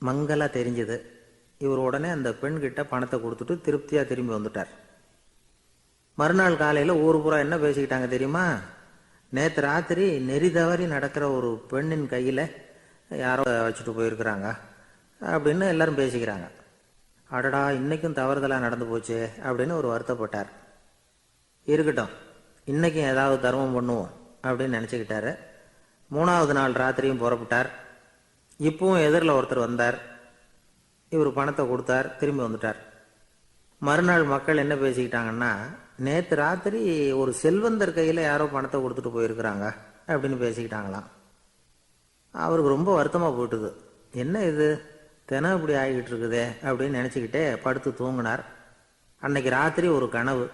மங்கலாக தெரிஞ்சது. இவர் உடனே அந்த பெண்கிட்ட பணத்தை கொடுத்துட்டு திருப்தியாக திரும்பி வந்துட்டார். மறுநாள் காலையில் ஊர் பூரா என்ன பேசிக்கிட்டாங்க தெரியுமா? நேற்று ராத்திரி நெறி தவறி நடக்கிற ஒரு பெண்ணின் கையில் யாரோ வச்சுட்டு போயிருக்கிறாங்க அப்படின்னு எல்லாரும் பேசிக்கிறாங்க. அடடா, இன்னைக்கும் தவறுதலாக நடந்து போச்சு அப்படின்னு ஒரு வருத்தப்பட்டார். இருக்கட்டும், இன்னைக்கும் ஏதாவது தர்மம் பண்ணுவோம் அப்படின்னு நினச்சிக்கிட்டாரு. 3வது நாள் ராத்திரியும் புறப்பட்டார். இப்பவும் எதிரில் ஒருத்தர் வந்தார். இவர் பணத்தை கொடுத்தார், திரும்பி வந்துட்டார். மறுநாள் மக்கள் என்ன பேசிக்கிட்டாங்கன்னா, நேற்று ராத்திரி ஒரு செல்வந்தர் கையில் யாரோ பணத்தை கொடுத்துட்டு போயிருக்கிறாங்க அப்படின்னு பேசிக்கிட்டாங்களாம். அவருக்கு ரொம்ப வருத்தமாக போயிட்டுது. என்ன இது, தினம் இப்படி ஆகிக்கிட்டு இருக்குதே அப்படின்னு நினச்சிக்கிட்டே படுத்து தூங்கினார். அன்னைக்கு ராத்திரி ஒரு கனவு.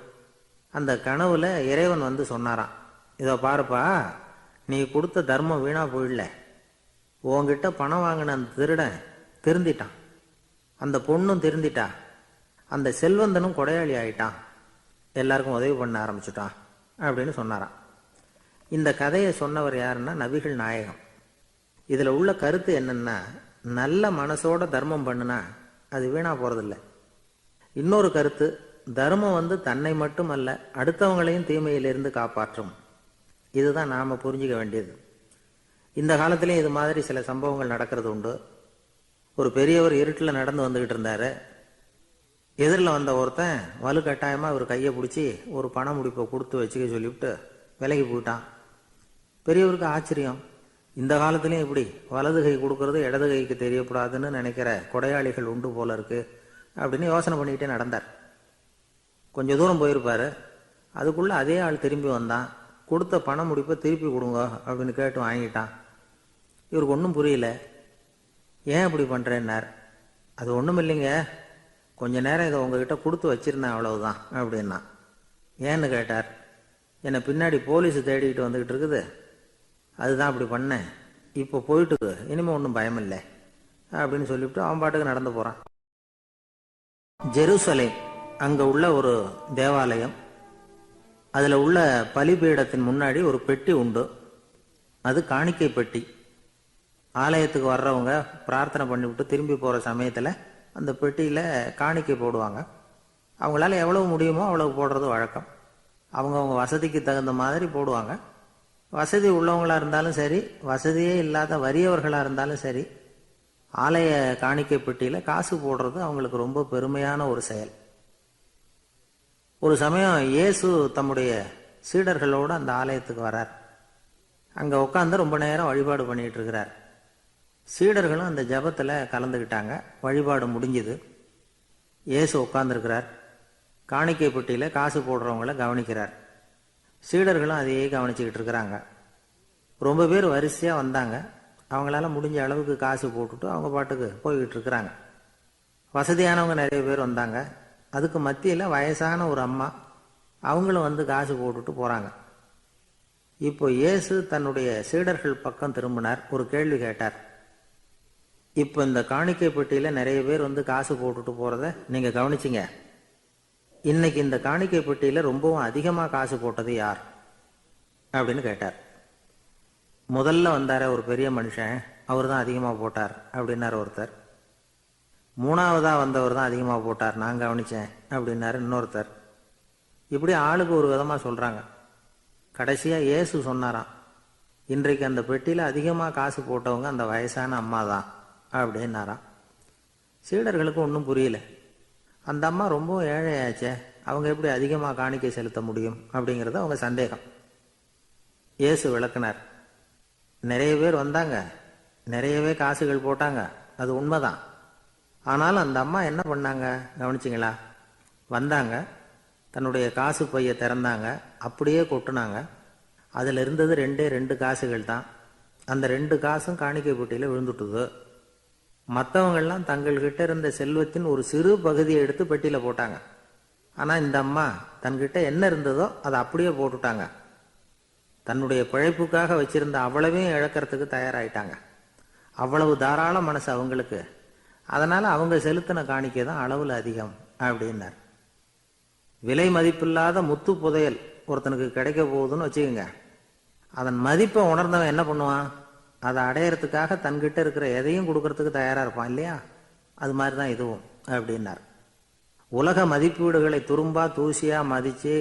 அந்த கனவுல இறைவன் வந்து சொன்னாராம், இதோ பாருப்பா, நீ கொடுத்த தர்மம் வீணா போயிடல. உன்கிட்ட பணம் வாங்கின அந்த திருடன் திருந்திட்டான், அந்த பொண்ணும் திருந்திட்டா, அந்த செல்வந்தனும் கொடையாளி ஆயிட்டான், எல்லாருக்கும் உதவி பண்ண ஆரம்பிச்சுட்டான் அப்படின்னு சொன்னாராம். இந்த கதையை சொன்னவர் யாருன்னா நபிகள் நாயகம். இதில் உள்ள கருத்து என்னன்னா, நல்ல மனசோட தர்மம் பண்ணுனா அது வீணா போறதில்லை. இன்னொரு கருத்து, தர்மம் வந்து தன்னை மட்டுமல்ல அடுத்தவங்களையும் தீமையிலிருந்து காப்பாற்றும். இதுதான் நாம புரிஞ்சுக்க வேண்டியது. இந்த காலத்திலயும் இது மாதிரி சில சம்பவங்கள் நடக்கிறது உண்டு. ஒரு பெரியவர் இருட்டில் நடந்து வந்துகிட்டு இருந்தாரு. எதிரில் வந்த ஒருத்தன் வலுக்கட்டாயமா அவர் கையை பிடிச்சி ஒரு பண முடிப்பை கொடுத்து வச்சுக்க சொல்லிவிட்டு விலகி போயிட்டான். பெரியவருக்கு ஆச்சரியம், இந்த காலத்திலயும் இப்படி வலது கை கொடுக்கறது இடது கைக்கு தெரியக்கூடாதுன்னு நினைக்கிற கொடையாளிகள் உண்டு போல இருக்கு அப்படின்னு யோசனை பண்ணிக்கிட்டே நடந்தார். கொஞ்சம் தூரம் போயிருப்பாரு. அதுக்குள்ள அதே ஆள் திரும்பி வந்தான். கொடுத்த பண முடிப்பை திருப்பி கொடுங்க அப்படின்னு கேட்டு வாங்கிட்டான். இவருக்கு ஒன்றும் புரியல. ஏன் இப்படி பண்றேன்னார். அது ஒன்றும் இல்லைங்க, கொஞ்ச நேரம் இதை உங்ககிட்ட கொடுத்து வச்சிருந்தேன் அவ்வளவுதான் அப்படின்னா. ஏன்னு கேட்டார். என்னை பின்னாடி போலீஸ் தேடிக்கிட்டு வந்துகிட்டு இருக்குது, அதுதான் அப்படி பண்ணேன். இப்போ போயிட்டு இனிமே ஒன்றும் பயம் இல்லை அப்படின்னு சொல்லிவிட்டு அவன் பாட்டுக்கு நடந்து போறான். ஜெருசலேம் அங்க உள்ள ஒரு தேவாலயம். அதுல உள்ள பலிபீடத்தின் முன்னாடி ஒரு பெட்டி உண்டு. அது காணிக்கை பெட்டி. ஆலயத்துக்கு வர்றவங்க பிரார்த்தனை பண்ணிவிட்டு திரும்பி போற சமயத்துல அந்த பெட்டியில காணிக்கை போடுவாங்க. அவங்களால எவ்வளவு முடியுமோ அவ்வளவு போடுறது வழக்கம். அவங்கவுங்க வசதிக்கு தகுந்த மாதிரி போடுவாங்க. வசதி உள்ளவங்களா இருந்தாலும் சரி, வசதியே இல்லாத வறியவர்களா இருந்தாலும் சரி, ஆலய காணிக்கை பெட்டியில காசு போடுறது அவங்களுக்கு ரொம்ப பெருமையான ஒரு செயல். ஒரு சமயம் இயேசு தம்முடைய சீடர்களோடு அந்த ஆலயத்துக்கு வரார். அங்க உட்காந்து ரொம்ப நேரம் வழிபாடு பண்ணிட்டு இருக்கிறார். சீடர்களும் அந்த ஜபத்துல கலந்துக்கிட்டாங்க. வழிபாடு முடிஞ்சது. இயேசு உட்கார்ந்துருக்கிறார். காணிக்கை பெட்டியில காசு போடுறவங்கள கவனிக்கிறார். சீடர்களும் அதையே கவனிச்சுக்கிட்டு இருக்கிறாங்க. ரொம்ப பேர் வரிசையா வந்தாங்க. அவங்களால முடிஞ்ச அளவுக்கு காசு போட்டுட்டு அவங்க பாட்டுக்கு போய்கிட்டு இருக்கிறாங்க. வசதியானவங்க நிறைய பேர் வந்தாங்க. அதுக்கு மத்தியில் வயசான ஒரு அம்மா, அவங்களும் வந்து காசு போட்டுட்டு போறாங்க. இப்போ இயேசு தன்னுடைய சீடர்கள் பக்கம் திரும்பினார். ஒரு கேள்வி கேட்டார். இப்போ இந்த காணிக்கை பெட்டியில நிறைய பேர் வந்து காசு போட்டுட்டு போறத நீங்க கவனிச்சிங்க. இன்னைக்கு இந்த காணிக்கை பெட்டியில ரொம்பவும் அதிகமா காசு போட்டது யார் அப்படின்னு கேட்டார். முதல்ல வந்தார ஒரு பெரிய மனுஷன், அவர் தான் அதிகமா போட்டார் அப்படின்னாரு ஒருத்தர். மூணாவதா வந்தவர் தான் அதிகமா போட்டார், நான் கவனிச்சேன் அப்படின்னாரு இன்னொருத்தர். இப்படி ஆளுக்கு ஒரு விதமா சொல்றாங்க. கடைசியா இயேசு சொன்னாராம், இன்றைக்கு அந்த பெட்டியில அதிகமா காசு போட்டவங்க அந்த வயசான அம்மா தான் அப்படின்னாராம். சீடர்களுக்கு ஒன்றும் புரியல. அந்த அம்மா ரொம்ப ஏழையாச்சே, அவங்க எப்படி அதிகமா காணிக்கை செலுத்த முடியும் அப்படிங்கறது அவங்க சந்தேகம். இயேசு விளக்குனார். நிறைய பேர் வந்தாங்க, நிறையவே காசுகள் போட்டாங்க, அது உண்மைதான். ஆனாலும் அந்த அம்மா என்ன பண்ணாங்க கவனிச்சிங்களா? வந்தாங்க, தன்னுடைய காசு பைய திறந்தாங்க, அப்படியே கொட்டுனாங்க. அதுல இருந்தது ரெண்டு காசுகள் தான். அந்த 2 காசும் காணிக்கை பெட்டியில விழுந்துட்டுது. மற்றவங்கெல்லாம் தங்கள்கிட்ட இருந்த செல்வத்தின் ஒரு சிறு பகுதியை எடுத்து பெட்டியில போட்டாங்க. ஆனா இந்த அம்மா தன்கிட்ட என்ன இருந்ததோ அதை அப்படியே போட்டுட்டாங்க. தன்னுடைய பிழைப்புக்காக வச்சிருந்த அவ்வளவையும் இழக்கிறதுக்கு தயாராயிட்டாங்க. அவ்வளவு தாராள மனசு அவங்களுக்கு. அதனால அவங்க செலுத்தின காணிக்கை தான் அளவுல அதிகம் அப்படின்னார். விலை மதிப்பில்லாத முத்து புதையல் ஒருத்தனுக்கு கிடைக்க போகுதுன்னு வச்சுக்கோங்க. அதன் மதிப்பை உணர்ந்தவன் என்ன பண்ணுவான்? அதை அடையறதுக்காக தன்கிட்ட இருக்கிற எதையும் கொடுக்கறதுக்கு தயாரா இருப்பான் இல்லையா? அது மாதிரிதான் இதுவும் அப்படின்னார். உலக மதிப்பீடுகளை துரும்பா தூசியா மதிச்சு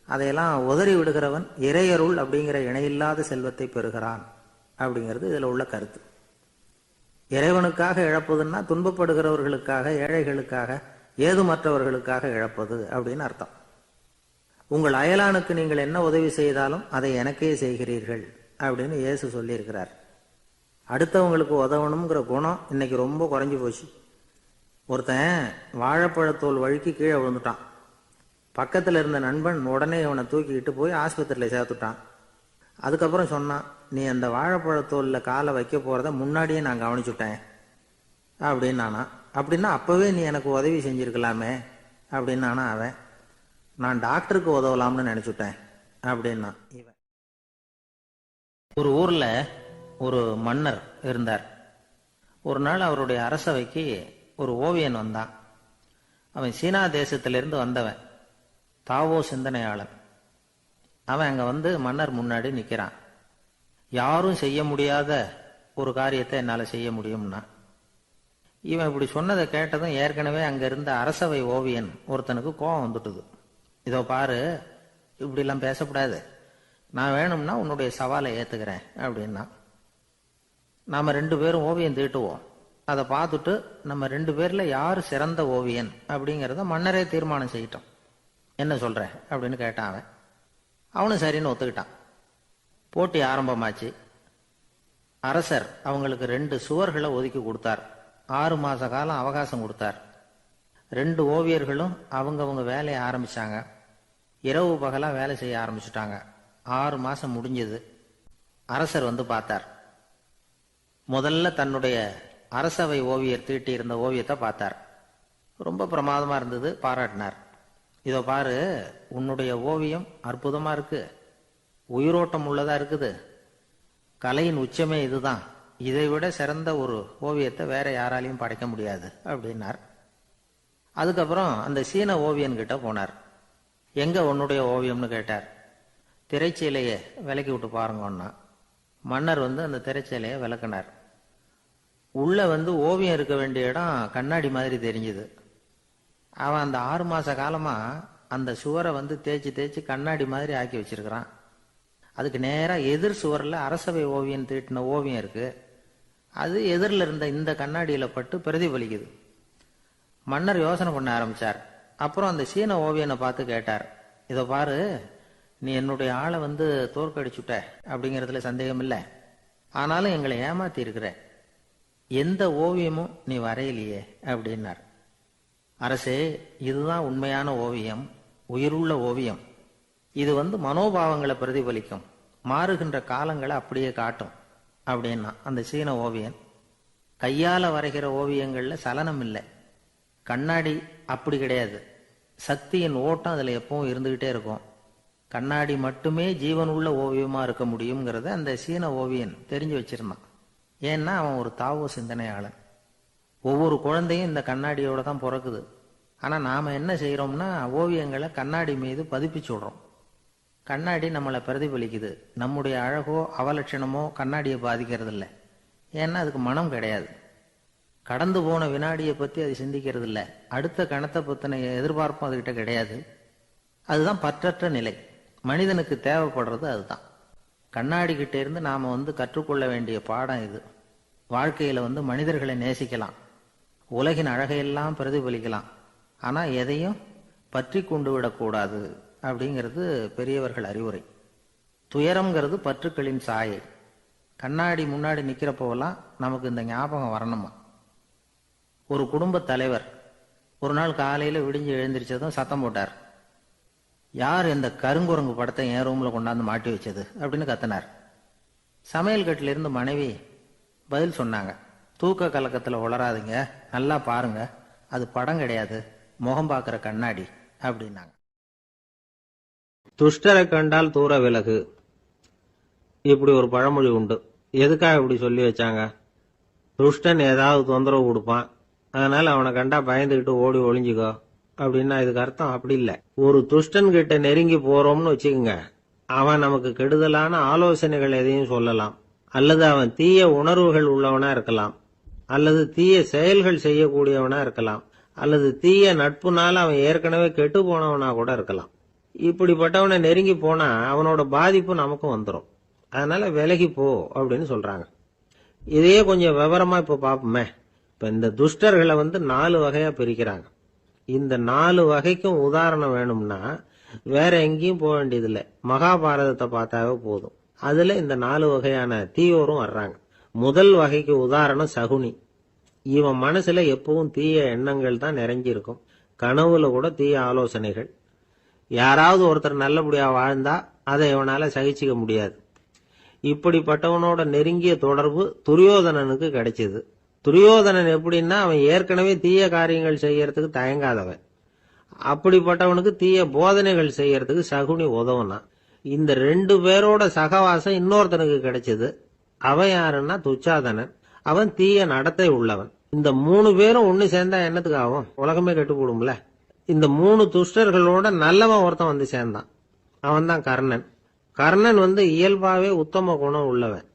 அதையெல்லாம் உதறி விடுகிறவன் இறையருள் அப்படிங்கிற இணையில்லாத செல்வத்தை பெறுகிறான் அப்படிங்கிறது இதுல உள்ள கருத்து. இறைவனுக்காக இழப்பதுன்னா துன்பப்படுகிறவர்களுக்காக, ஏழைகளுக்காக, ஏதுமற்றவர்களுக்காக இழப்பது அப்படின்னு அர்த்தம். உங்கள் அயலானுக்கு நீங்கள் என்ன உதவி செய்தாலும் அதை எனக்கே செய்கிறீர்கள் அப்படின்னு இயேசு சொல்லியிருக்கிறார். அடுத்தவங்களுக்கு உதவணுங்கிற குணம் இன்னைக்கு ரொம்ப குறைஞ்சு போச்சு. ஒருத்தன் வாழைப்பழத்தோல் வழுக்கி கீழே விழுந்துட்டான். பக்கத்தில் இருந்த நண்பன் உடனே அவனை தூக்கிக்கிட்டு போய் ஆஸ்பத்திரியில் சேர்த்துட்டான். அதுக்கப்புறம் சொன்னான், நீ அந்த வாழைப்பழத்தோல்ல காலை வைக்க போறத முன்னாடியே நான் கவனிச்சுட்டேன் அப்படின்னானா. அப்படின்னா அப்பவே நீ எனக்கு உதவி செஞ்சிருக்கலாமே அப்படின்னானா அவன். நான் டாக்டருக்கு உதவலாம்னு நினைச்சுட்டேன் அப்படின்னா இவன். ஒரு ஊர்ல ஒரு மன்னர் இருந்தார். ஒரு நாள் அவருடைய அரசவைக்கு ஒரு ஓவியன் வந்தான். அவன் சீனா தேசத்திலிருந்து வந்தவன், தாவோ சிந்தனையாளன். அவன் அங்க வந்து மன்னர் முன்னாடி நிக்கிறான். யாரும் செய்ய முடியாத ஒரு காரியத்தை என்னால செய்ய முடியும்னா. இவன் இப்படி சொன்னதை கேட்டதும் ஏற்கனவே அங்க இருந்த அரசவை ஓவியன் ஒருத்தனுக்கு கோபம் வந்துட்டுது. இதோ பாரு, இப்படி எல்லாம் பேசக்கூடாது, நான் வேணும்னா உன்னுடைய சவாலை ஏத்துக்கிறேன் அப்படின்னா. நாம 2 பேரும் ஓவியம் தீட்டுவோம். அதை பார்த்துட்டு நம்ம 2 பேர்ல யாரு சிறந்த ஓவியன் அப்படிங்கிறத மன்னரே தீர்மானம் செய்யட்டும். என்ன சொல்ற அப்படின்னு கேட்டான் அவன். அவனும் சரின்னு ஒத்துக்கிட்டான். போட்டி ஆரம்பமாச்சு. அரசர் அவங்களுக்கு 2 சுவர்களை ஒதுக்கி கொடுத்தார். 6 மாச காலம் அவகாசம் கொடுத்தார். 2 ஓவியர்களும் அவங்கவங்க வேலையை ஆரம்பிச்சாங்க. இரவு பகலா வேலை செய்ய ஆரம்பிச்சுட்டாங்க. 6 மாசம் முடிஞ்சது. அரசர் வந்து பார்த்தார். முதல்ல தன்னுடைய அரசவை ஓவியர் தீட்டி இருந்த ஓவியத்தை பார்த்தார். ரொம்ப பிரமாதமா இருந்தது. பாராட்டினார். இதோ பாரு, உன்னுடைய ஓவியம் அற்புதமா இருக்கு, உயிரோட்டம் உள்ளதா இருக்குது, கலையின் உச்சமே இதுதான், இதை விட சிறந்த ஒரு ஓவியத்தை வேற யாராலையும் படைக்க முடியாது அப்படின்னார். அதுக்கப்புறம் அந்த சீன ஓவியன் கிட்ட போனார். எங்க உன்னுடைய ஓவியம்னு கேட்டார். திரைச்சீலையை விலக்கி விட்டு பாருங்கன்னா மன்னர் வந்து அந்த திரைச்சீலையை விளக்குனார். உள்ள வந்து ஓவியம் இருக்க வேண்டிய இடம் கண்ணாடி மாதிரி தெரிஞ்சுது. அவன் அந்த 6 மாச காலமா அந்த சுவரை வந்து தேய்ச்சி தேய்ச்சி கண்ணாடி மாதிரி ஆக்கி வச்சிருக்கிறான். அதுக்கு நேரா எதிர் சுவரில் அரசவை ஓவியம் தீட்டின ஓவியம் இருக்கு. அது எதிரில் இருந்த இந்த கண்ணாடியில பட்டு பிரதிபலிக்குது. மன்னர் யோசனை பண்ண ஆரம்பிச்சார். அப்புறம் அந்த சீன ஓவியனை பார்த்து கேட்டார். இதோ பாரு, நீ என்னுடைய ஆளை வந்து தோற்கடிச்சுட்ட அப்படிங்கிறதுல சந்தேகம் இல்லை. ஆனாலும் எங்களை ஏமாத்தி இருக்கிற, எந்த ஓவியமும் நீ வரையலையே அப்படின்னார். அரசே, இதுதான் உண்மையான ஓவியம், உயிருள்ள ஓவியம். இது வந்து மனோபாவங்களை பிரதிபலிக்கும், மாறுகின்ற காலங்களை அப்படியே காட்டும் அப்படின்னா அந்த சீன ஓவியன். கையால வரைகிற ஓவியங்கள்ல சலனம் இல்லை. கண்ணாடி அப்படி கிடையாது. சக்தியின் ஓட்டம் அதுல எப்பவும் இருந்துகிட்டே இருக்கும். கண்ணாடி மட்டுமே ஜீவனுள்ள ஓவியமா இருக்க முடியுங்கிறத அந்த சீன ஓவியன் தெரிஞ்சு வச்சிருந்தான். ஏன்னா அவன் ஒரு தாவோ சிந்தனையாளன். ஒவ்வொரு குழந்தையும் இந்த கண்ணாடியோட தான் பிறக்குது. ஆனா நாம என்ன செய்யறோம்னா ஓவியங்களை கண்ணாடி மீது பதிப்பிச்சு விடுறோம். கண்ணாடி நம்மளை பிரதிபலிக்குது. நம்முடைய அழகோ அவலட்சணமோ கண்ணாடியை பாதிக்கிறது இல்லை. ஏன்னா அதுக்கு மனம் கிடையாது. கடந்து போன வினாடியை பத்தி அது சிந்திக்கிறது இல்லை. அடுத்த கணத்தை பத்தின எதிர்பார்ப்பும் அதுகிட்ட கிடையாது. அதுதான் பற்றற்ற நிலை. மனிதனுக்கு தேவைப்படுறது அதுதான். கண்ணாடி கிட்ட இருந்து நாம வந்து கற்றுக்கொள்ள வேண்டிய பாடம் இது. வாழ்க்கையில வந்து மனிதர்களை நேசிக்கலாம், உலகின் அழகையெல்லாம் பிரதிபலிக்கலாம், ஆனா எதையும் பற்றி கொண்டு விடக்கூடாது அப்படிங்கிறது பெரியவர்கள் அறிவுரை. துயரம்ங்கிறது பற்றுக்களின் சாயை. கண்ணாடி முன்னாடி நிக்கிறப்போவெல்லாம் நமக்கு இந்த ஞாபகம் வரணுமா. ஒரு குடும்ப தலைவர் ஒரு நாள் காலையில விடிஞ்சு எழுந்திரிச்சதும் சத்தம் போட்டார். யார் இந்த கருங்குரங்கு படத்தை என் ரூம்ல கொண்டாந்து மாட்டி வச்சது அப்படின்னு கத்தினார். சமையல் கட்டில இருந்து மனைவி பதில் சொன்னாங்க. தூக்க கலக்கத்துல உளராதுங்க, நல்லா பாருங்க, அது படம் கிடையாது, முகம் பார்க்கிற கண்ணாடி அப்படின்னாங்க. துஷ்டரை கண்டால் தூர விலகு, இப்படி ஒரு பழமொழி உண்டு. எதுக்காக இப்படி சொல்லி வச்சாங்க? துஷ்டன் ஏதாவது தொந்தரவு கொடுப்பான், அதனால அவனை கண்டா பயந்துகிட்டு ஓடி ஒளிஞ்சுக்கோ அப்படின்னா இதுக்கு அர்த்தம் அப்படி இல்லை. ஒரு துஷ்டன் கிட்ட நெருங்கி போறோம்னு வச்சுக்கோங்க, அவன் நமக்கு கெடுதலான ஆலோசனைகள் எதையும் சொல்லலாம், அல்லது அவன் தீய உணர்வுகள் உள்ளவனா இருக்கலாம், அல்லது தீய செயல்கள் செய்யக்கூடியவனா இருக்கலாம், அல்லது தீய நட்புனால அவன் ஏற்கனவே கெட்டு போனவனா கூட இருக்கலாம். இப்படிப்பட்டவனை நெருங்கி போனா அவனோட பாதிப்பு நமக்கும் வந்துடும். அதனால விலகி போ அப்படின்னு சொல்றாங்க. இதையே கொஞ்சம் விவரமா இப்ப பாப்போமே. இப்ப இந்த துஷ்டர்களை வந்து 4 வகையா பிரிக்கிறாங்க. இந்த 4 வகைக்கும் உதாரணம் வேணும்னா வேற எங்கேயும் போக வேண்டியதில்லை, மகாபாரதத்தை பார்த்தாவே போதும். அதுல இந்த 4 வகையான தீயோரும் வர்றாங்க. முதல் வகைக்கு உதாரணம் சகுனி. இவன் மனசுல எப்பவும் தீய எண்ணங்கள் தான் நிறைஞ்சிருக்கும். கனவுல கூட தீய ஆலோசனைகள். யாராவது ஒருத்தர் நல்லபடியா வாழ்ந்தா அதை இவனால சகிச்சுக்க முடியாது. இப்படிப்பட்டவனோட நெருங்கிய தொடர்பு துரியோதனனுக்கு கிடைச்சது. துரியோதனன் எப்படின்னா அவன் ஏற்கனவே தீய காரியங்கள் செய்யறதுக்கு தயங்காதவன். அப்படிப்பட்டவனுக்கு தீய போதனைகள் செய்யறதுக்கு சகுனி உதவுனான். இந்த 2 பேரோட சகவாசம் இன்னொருத்தனுக்கு கிடைச்சது. அவன் யாருன்னா துச்சாதனன். அவன் தீய நடத்தை உள்ளவன். இந்த 3 பேரும் ஒண்ணு சேர்ந்தா என்னத்துக்கு ஆகும்? உலகமே கெட்டு போடும்ல. இந்த 3 துஷ்டர்களோட நல்லவன் ஒருத்தன் வந்து சேர்ந்தான். அவன் தான் கர்ணன். கர்ணன் வந்து இயல்பாவே உத்தம குணம் உள்ளவன்.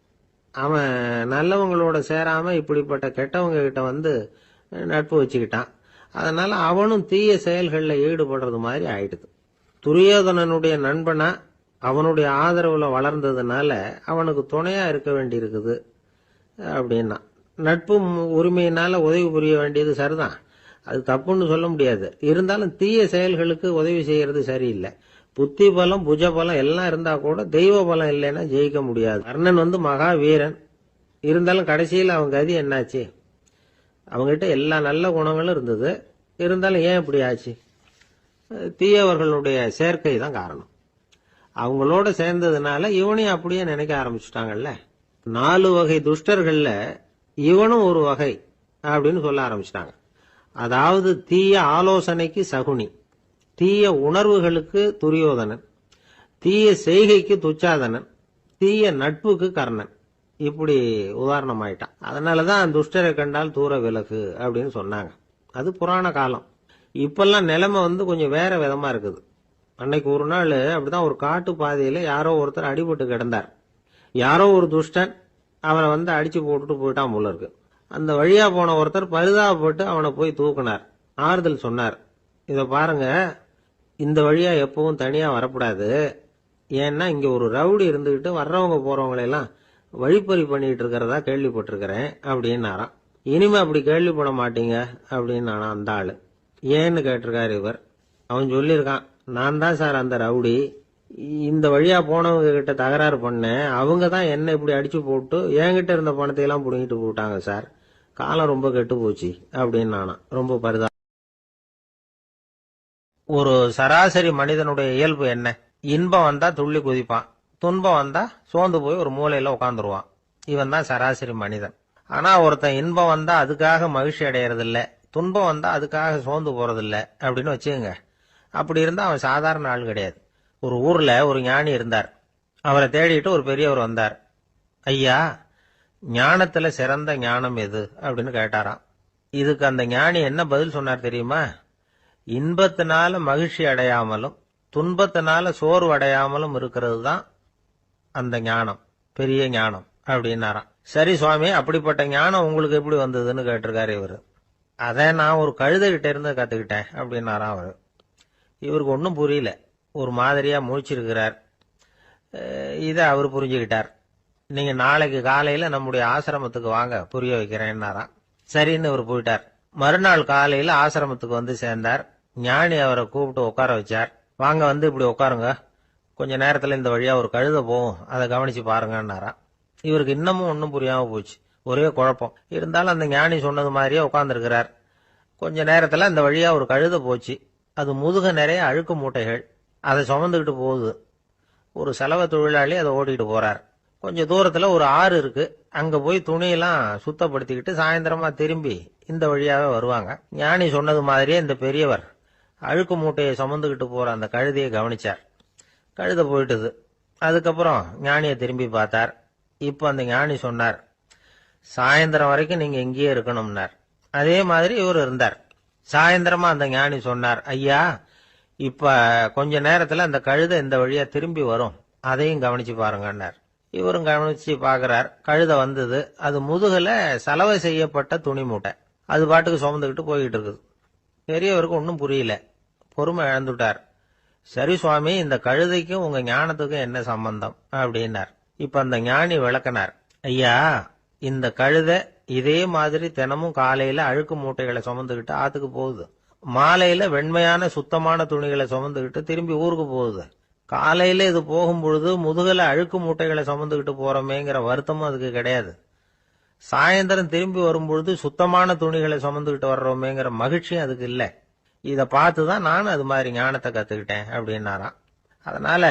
அவன் நல்லவங்களோட சேராம இப்படிப்பட்ட கெட்டவங்க கிட்ட வந்து நட்பு வச்சுக்கிட்டான். அதனால அவனும் தீய செயல்களில் ஈடுபடுறது மாதிரி ஆயிடுது. துரியோதனனுடைய நண்பனா அவனுடைய ஆதரவுல வளர்ந்ததுனால அவனுக்கு துணையா இருக்க வேண்டி இருக்குது. அப்படின்னா. நட்பு உரிமையினால உதவி புரிய வேண்டியது சரிதான், அது தப்புன்னு சொல்ல முடியாது. இருந்தாலும் தீய செயல்களுக்கு உதவி செய்யறது சரியில்லை. புத்தி பலம் புஜ பலம் எல்லாம் இருந்தா கூட தெய்வ பலம் இல்லைன்னா ஜெயிக்க முடியாது. கர்ணன் மகா வீரன், இருந்தாலும் கடைசியில் அவன் கதி என்னாச்சு? அவங்ககிட்ட எல்லா நல்ல குணங்களும் இருந்தது, இருந்தாலும் ஏன் இப்படி ஆச்சு? தீயவர்களுடைய சேர்க்கை தான் காரணம். அவங்களோட சேர்ந்ததுனால இவனையும் அப்படியே நினைக்க ஆரம்பிச்சுட்டாங்கல்ல. 4 வகை துஷ்டர்கள்ல இவனும் ஒரு வகை அப்படின்னு சொல்ல ஆரம்பிச்சிட்டாங்க. அதாவது தீய ஆலோசனைக்கு சகுனி, தீய உணர்வுகளுக்கு துரியோதனன், தீய செய்கைக்கு துச்சாதனன், தீய நட்புக்கு கர்ணன். இப்படி உதாரணமாயிட்டான். அதனாலதான் துஷ்டரை கண்டால் தூர விலகு அப்படின்னு சொன்னாங்க. அது புராண காலம். இப்பெல்லாம் நிலைமை கொஞ்சம் வேற விதமா இருக்குது. அன்னைக்கு ஒரு நாள் அப்படிதான் ஒரு காட்டு பாதையில யாரோ ஒருத்தர் அடிபட்டு கிடந்தார். யாரோ ஒரு துஷ்டன் அவனை அடிச்சு போட்டுட்டு போயிட்டான் போல இருக்கு. அந்த வழியா போன ஒருத்தர் பரிதாபப்பட்டு அவனை போய் தூக்குனார், ஆறுதல் சொன்னார். இத பாருங்க, இந்த வழியா எப்பவும் தனியா வரக்கூடாது. ஏன்னா இங்க ஒரு ரவுடி இருந்துகிட்டு வர்றவங்க போறவங்களெல்லாம் வழிப்பறி பண்ணிட்டு இருக்கிறதா கேள்விப்பட்டிருக்கிறேன் அப்படின்னாராம். இனிமே அப்படி கேள்விப்பட மாட்டீங்க அப்படின்னு அந்த ஆளு. ஏன்னு கேட்டிருக்காரு இவர். அவன் சொல்லியிருக்கான், நான் தான் சார் அந்த ரவுடி, இந்த வழியா போனவங்க கிட்ட தகராறு பண்ணேன், அவங்க தான் என்ன இப்படி அடிச்சு போட்டு என்கிட்ட இருந்த பணத்தை எல்லாம் புடுங்கிட்டு போட்டாங்க சார், காலம் ரொம்ப கெட்டு போச்சு அப்படின்னு ரொம்ப பரிதா. ஒரு சராசரி மனிதனுடைய இயல்பு என்ன? இன்பம் வந்தா துள்ளி குதிப்பான், துன்பம் வந்தா சோர்ந்து போய் ஒரு மூலையில உட்காந்துருவான். இவன் தான் சராசரி மனிதன். ஆனா ஒருத்தன் இன்பம் வந்தா அதுக்காக மகிழ்ச்சி அடையறது இல்ல, துன்பம் வந்தா அதுக்காக சோர்ந்து போறது இல்ல அப்படின்னு வச்சுக்கோங்க. அப்படி இருந்தா அவன் சாதாரண ஆள் கிடையாது. ஒரு ஊர்ல ஒரு ஞானி இருந்தார். அவரை தேடிட்டு ஒரு பெரியவர் வந்தார். ஐயா, ஞானத்துல சிறந்த ஞானம் எது அப்படின்னு கேட்டாராம். இதுக்கு அந்த ஞானி என்ன பதில் சொன்னார் தெரியுமா? இன்பத்தினால மகிழ்ச்சி அடையாமலும் துன்பத்தினால சோர்வு அடையாமலும் இருக்கிறது தான் அந்த ஞானம், பெரிய ஞானம் அப்படின்னாராம். சரி சுவாமி, அப்படிப்பட்ட ஞானம் உங்களுக்கு எப்படி வந்ததுன்னு கேட்டிருக்காரு இவரு. அதை நான் ஒரு கழுதைகிட்ட இருந்து கத்துக்கிட்டேன் அப்படின்னாராம் அவரு. இவருக்கு ஒன்றும் புரியல, ஒரு மாதிரியா முழிச்சிருக்கிறார். இதை அவர் புரிஞ்சுக்கிட்டார். நீங்க நாளைக்கு காலையில நம்முடைய ஆசிரமத்துக்கு வாங்க, புரிய வைக்கிறேன்னாராம். சரின்னு அவர் போயிட்டார். மறுநாள் காலையில ஆசிரமத்துக்கு சேர்ந்தார். ஞானி அவரை கூப்பிட்டு உட்கார வச்சார். வாங்க, இப்படி உட்காருங்க, கொஞ்ச நேரத்துல இந்த வழியா ஒரு கழுதை போகும், அதை கவனிச்சு பாருங்கன்னாராம். இவருக்கு இன்னமும் ஒன்னும் புரியாம போச்சு, ஒரே குழப்பம். இருந்தாலும் அந்த ஞானி சொன்னது மாதிரியே உட்கார்ந்துருக்கிறார். கொஞ்ச நேரத்துல அந்த வழியா ஒரு கழுதை போச்சு. அது முதுக நிறைய அழுக்கு மூட்டைகள், அதை சுமந்துக்கிட்டு போகுது. ஒரு செலவு தொழிலாளி அதை ஓட்டிட்டு போறார். கொஞ்சம் தூரத்துல ஒரு ஆறு இருக்கு, அங்க போய் துணியெல்லாம் சுத்தப்படுத்திக்கிட்டு சாயந்தரமா திரும்பி இந்த வழியாவே வருவாங்க. ஞானி சொன்னது மாதிரியே இந்த பெரியவர் அழுக்கு மூட்டையை சுமந்துக்கிட்டு போற அந்த கழுதையை கவனிச்சார். கழுதை போயிட்டுது. அதுக்கப்புறம் ஞானியை திரும்பி பார்த்தார். இப்ப அந்த ஞானி சொன்னார், சாயந்தரம் வரைக்கும் நீங்க இங்கேயே இருக்கணும்னார். அதே மாதிரி இவர் இருந்தார். சாயந்தரமா அந்த ஞானி சொன்னார், ஐயா, இப்ப கொஞ்ச நேரத்துல அந்த கழுதை இந்த வழியா திரும்பி வரும், அதையும் கவனிச்சு பாருங்கன்னார். இவரும் கவனிச்சு பாக்குறார். கழுதை வந்தது. அது முதுகுல சலவை செய்யப்பட்ட துணி மூட்டை, அது பாட்டுக்கு சுமந்துக்கிட்டு போய்கிட்டு இருக்குது. பெரியவருக்கு ஒன்னும் புரியல, பொறுமை இழந்துட்டார். சரி சுவாமி, இந்த கழுதைக்கும் உங்க ஞானத்துக்கும் என்ன சம்பந்தம் அப்படின்னார். இப்ப அந்த ஞானி விளக்கினார். ஐயா, இந்த கழுதை இதே மாதிரி தினமும் காலையில அழுக்கு மூட்டைகளை சுமந்துக்கிட்டு ஆத்துக்கு போகுது, மாலையில வெண்மையான சுத்தமான துணிகளை சுமந்துக்கிட்டு திரும்பி ஊருக்கு போகுது. காலையில இது போகும் பொழுது முதுகல அழுக்கு மூட்டைகளை சுமந்துக்கிட்டு போறோமேங்கிற வருத்தமும் அதுக்கு கிடையாது. சாயந்தரம் திரும்பி வரும்பொழுது சுத்தமான துணிகளை சுமந்துக்கிட்டு வர்றோமேங்கிற மகிழ்ச்சியும் அதுக்கு இல்ல. இத பார்த்துதான் நானும் அது மாதிரி ஞானத்தை கத்துக்கிட்டேன் அப்படின்னாராம். அதனால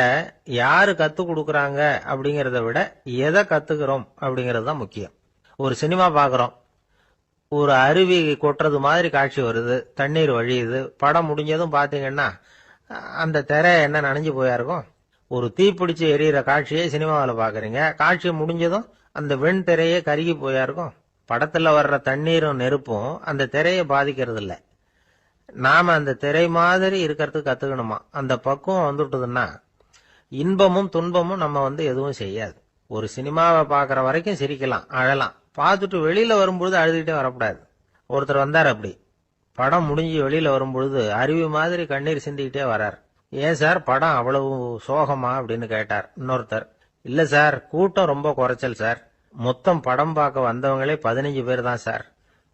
யாரு கத்து கொடுக்கறாங்க அப்படிங்கறத விட எதை கத்துக்கிறோம் அப்படிங்கறது தான் முக்கியம். ஒரு சினிமா பாக்குறோம், ஒரு அருவி கொட்டுறது மாதிரி காட்சி வருது, தண்ணீர் வழியுது. படம் முடிஞ்சதும் பாத்தீங்கன்னா அந்த திரை என்ன நனைஞ்சு போயா இருக்கும். ஒரு தீப்பிடிச்சு எரியிற காட்சியை சினிமாவில் பாக்குறீங்க, காட்சி முடிஞ்சதும் அந்த வெண் திரையே கருகி போயா இருக்கும். படத்துல வர்ற தண்ணீரும் நெருப்பும் அந்த திரையை பாதிக்கிறது இல்ல. நாம அந்த திரை மாதிரி இருக்கிறதுக்கு கத்துக்கணுமா. அந்த பக்குவம் வந்துட்டதுன்னா இன்பமும் துன்பமும் நம்ம எதுவும் செய்யாது. ஒரு சினிமாவை பாக்குற வரைக்கும் சிரிக்கலாம், அழலாம். பார்த்துட்டு வெளியில வரும்பொழுது அழுதுகிட்டே வரக்கூடாது. ஒருத்தர் வந்தார், அப்படி படம் முடிஞ்சு வெளியில வரும்பொழுது அருவி மாதிரி கண்ணீர் சிந்திக்கிட்டே வரார். ஏன் சார் படம் அவ்வளவு சோகமா அப்படின்னு கேட்டார். இன்னொருத்தர், இல்ல சார், கூட்டம் ரொம்ப குறைச்சல் சார், மொத்தம் படம் பார்க்க வந்தவங்களே 15 பேர் தான் சார்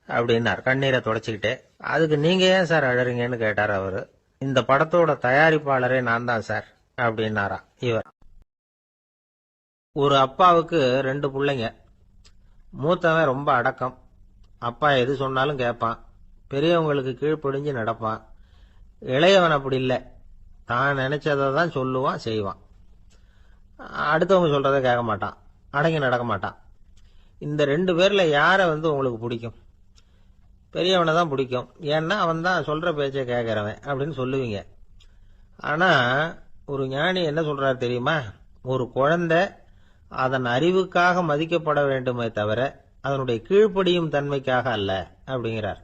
அப்படின்னார் கண்ணீரை தொடச்சிக்கிட்டே. அதுக்கு நீங்க ஏன் சார் அழறீங்கன்னு கேட்டார் அவரு. இந்த படத்தோட தயாரிப்பாளரே நான் தான் சார் அப்படின்னாரா இவர். ஒரு அப்பாவுக்கு 2 பிள்ளைங்க. மூத்தவன் ரொம்ப அடக்கம். அப்பா எது சொன்னாலும் கேட்பான். பெரியவங்களுக்கு கீழ்ப்படிஞ்சு நடப்பான். இளையவன் அப்படி இல்லை. தான் நினைச்சதை தான் சொல்லுவான், செய்வான். அடுத்தவங்க சொல்றதை கேட்க மாட்டான், அடங்கி நடக்க மாட்டான். இந்த 2 பேர்ல யாரை உங்களுக்கு பிடிக்கும்? பெரியவனை தான் பிடிக்கும். ஏன்னா அவன் தான் சொல்ற பேச்சை கேட்கறவன் அப்படின்னு சொல்லுவீங்க. ஆனா ஒரு ஞானி என்ன சொல்றாரு தெரியுமா? ஒரு குழந்தை அதன் அறிவுக்காக மதிக்கப்பட வேண்டுமே தவிர அதனுடைய கீழ்ப்படியும் தன்மைக்காக அல்ல அப்படிங்கிறார்.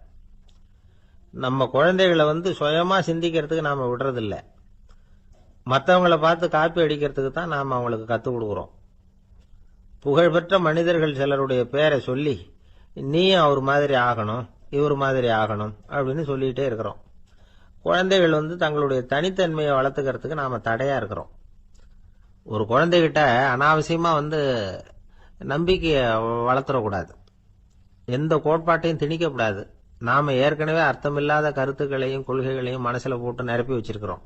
நம்ம குழந்தைகளை சுயமா சிந்திக்கிறதுக்கு நாம விடுறதில்ல. மற்றவங்களை பார்த்து காப்பி அடிக்கிறதுக்கு தான் நாம அவங்களுக்கு கற்றுக் கொடுக்குறோம். புகழ்பெற்ற மனிதர்கள் சிலருடைய பேரை சொல்லி நீயும் அவர் மாதிரி ஆகணும், இவர் மாதிரி ஆகணும் அப்படின்னு சொல்லிட்டே இருக்கிறோம். குழந்தைகள் தங்களுடைய தனித்தன்மையை வளர்த்துக்கிறதுக்கு நாம தடையா இருக்கிறோம். ஒரு குழந்தைகிட்ட அனாவசியமா நம்பிக்கையை வளர்த்துடக்கூடாது. எந்த கோட்பாட்டையும் திணிக்கக்கூடாது. நாம ஏற்கனவே அர்த்தமில்லாத கருத்துக்களையும் கொள்கைகளையும் மனசுல போட்டு நிரப்பி வச்சிருக்கிறோம்.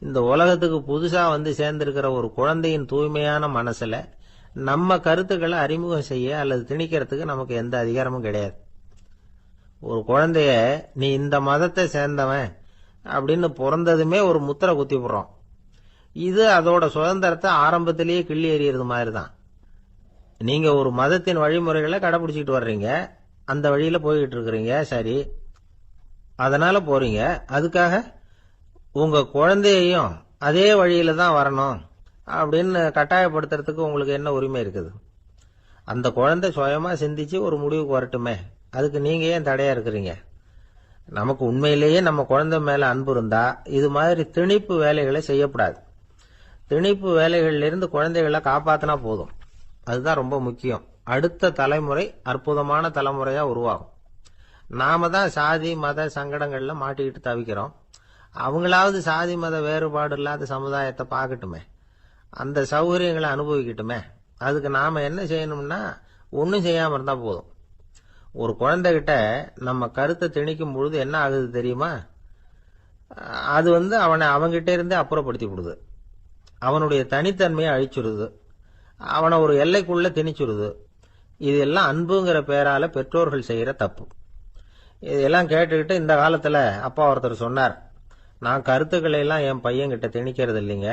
இந்த உலகத்துக்கு புதுசா சேர்ந்திருக்கிற ஒரு குழந்தையின் தூய்மையான மனசுல நம்ம கருத்துக்களை அறிமுகம் செய்ய அல்லது திணிக்கிறதுக்கு நமக்கு எந்த அதிகாரமும் கிடையாது. ஒரு குழந்தைய நீ இந்த மதத்தை சேர்ந்தவன் அப்படின்னு பிறந்ததுமே ஒரு முத்திரை குத்தி போடுறோம். இது அதோட சுதந்திரத்தை ஆரம்பத்திலேயே கிள்ளி எறியறது மாதிரி தான். நீங்க ஒரு மதத்தின் வழிமுறைகளை கடைபிடிச்சிட்டு வர்றீங்க, அந்த வழியில போய்கிட்டு இருக்கிறீங்க, சரி, அதனால போறீங்க. அதுக்காக உங்க குழந்தையையும் அதே வழியில தான் வரணும் அப்படின்னு கட்டாயப்படுத்துறதுக்கு உங்களுக்கு என்ன உரிமை இருக்குது? அந்த குழந்தை சுயமா சிந்திச்சு ஒரு முடிவுக்கு வரட்டுமே, அதுக்கு நீங்க ஏன் தடையா இருக்கிறீங்க? நமக்கு உண்மையிலேயே நம்ம குழந்தை மேல அன்பு இருந்தா இது மாதிரி திணிப்பு வேலைகளை செய்யக்கூடாது. திணிப்பு வேலைகள்ல இருந்து குழந்தைகளை காப்பாத்தினா போதும். அதுதான் ரொம்ப முக்கியம். அடுத்த தலைமுறை அற்புதமான தலைமுறையா உருவாகும். நாம தான் சாதி மத சங்கடங்கள்ல மாட்டிக்கிட்டு தவிக்கிறோம். அவங்களாவது சாதி மத வேறுபாடு இல்லாத சமுதாயத்தை பார்க்கட்டுமே, அந்த சௌகரியங்களை அனுபவிக்கட்டுமே. அதுக்கு நாம என்ன செய்யணும்னா ஒன்னும் செய்யாம இருந்தா போதும். ஒரு குழந்தைகிட்ட நம்ம கருத்தை திணிக்கும் பொழுது என்ன ஆகுது தெரியுமா? அது அவனை அவங்கிட்ட இருந்தே அப்புறப்படுத்தி விடுது. அவனுடைய தனித்தன்மையை அழிச்சுடுது. அவனை ஒரு எல்லைக்குள்ள திணிச்சுடுது. இதெல்லாம் அன்புங்கிற பேரால பெற்றோர்கள் செய்யற தப்பு. இதெல்லாம் கேட்டுக்கிட்டு இந்த காலத்துல அப்பா ஒருத்தர் சொன்னார், நான் கருத்துக்களை எல்லாம் என் பையன்கிட்ட திணிக்கிறது இல்லைங்க,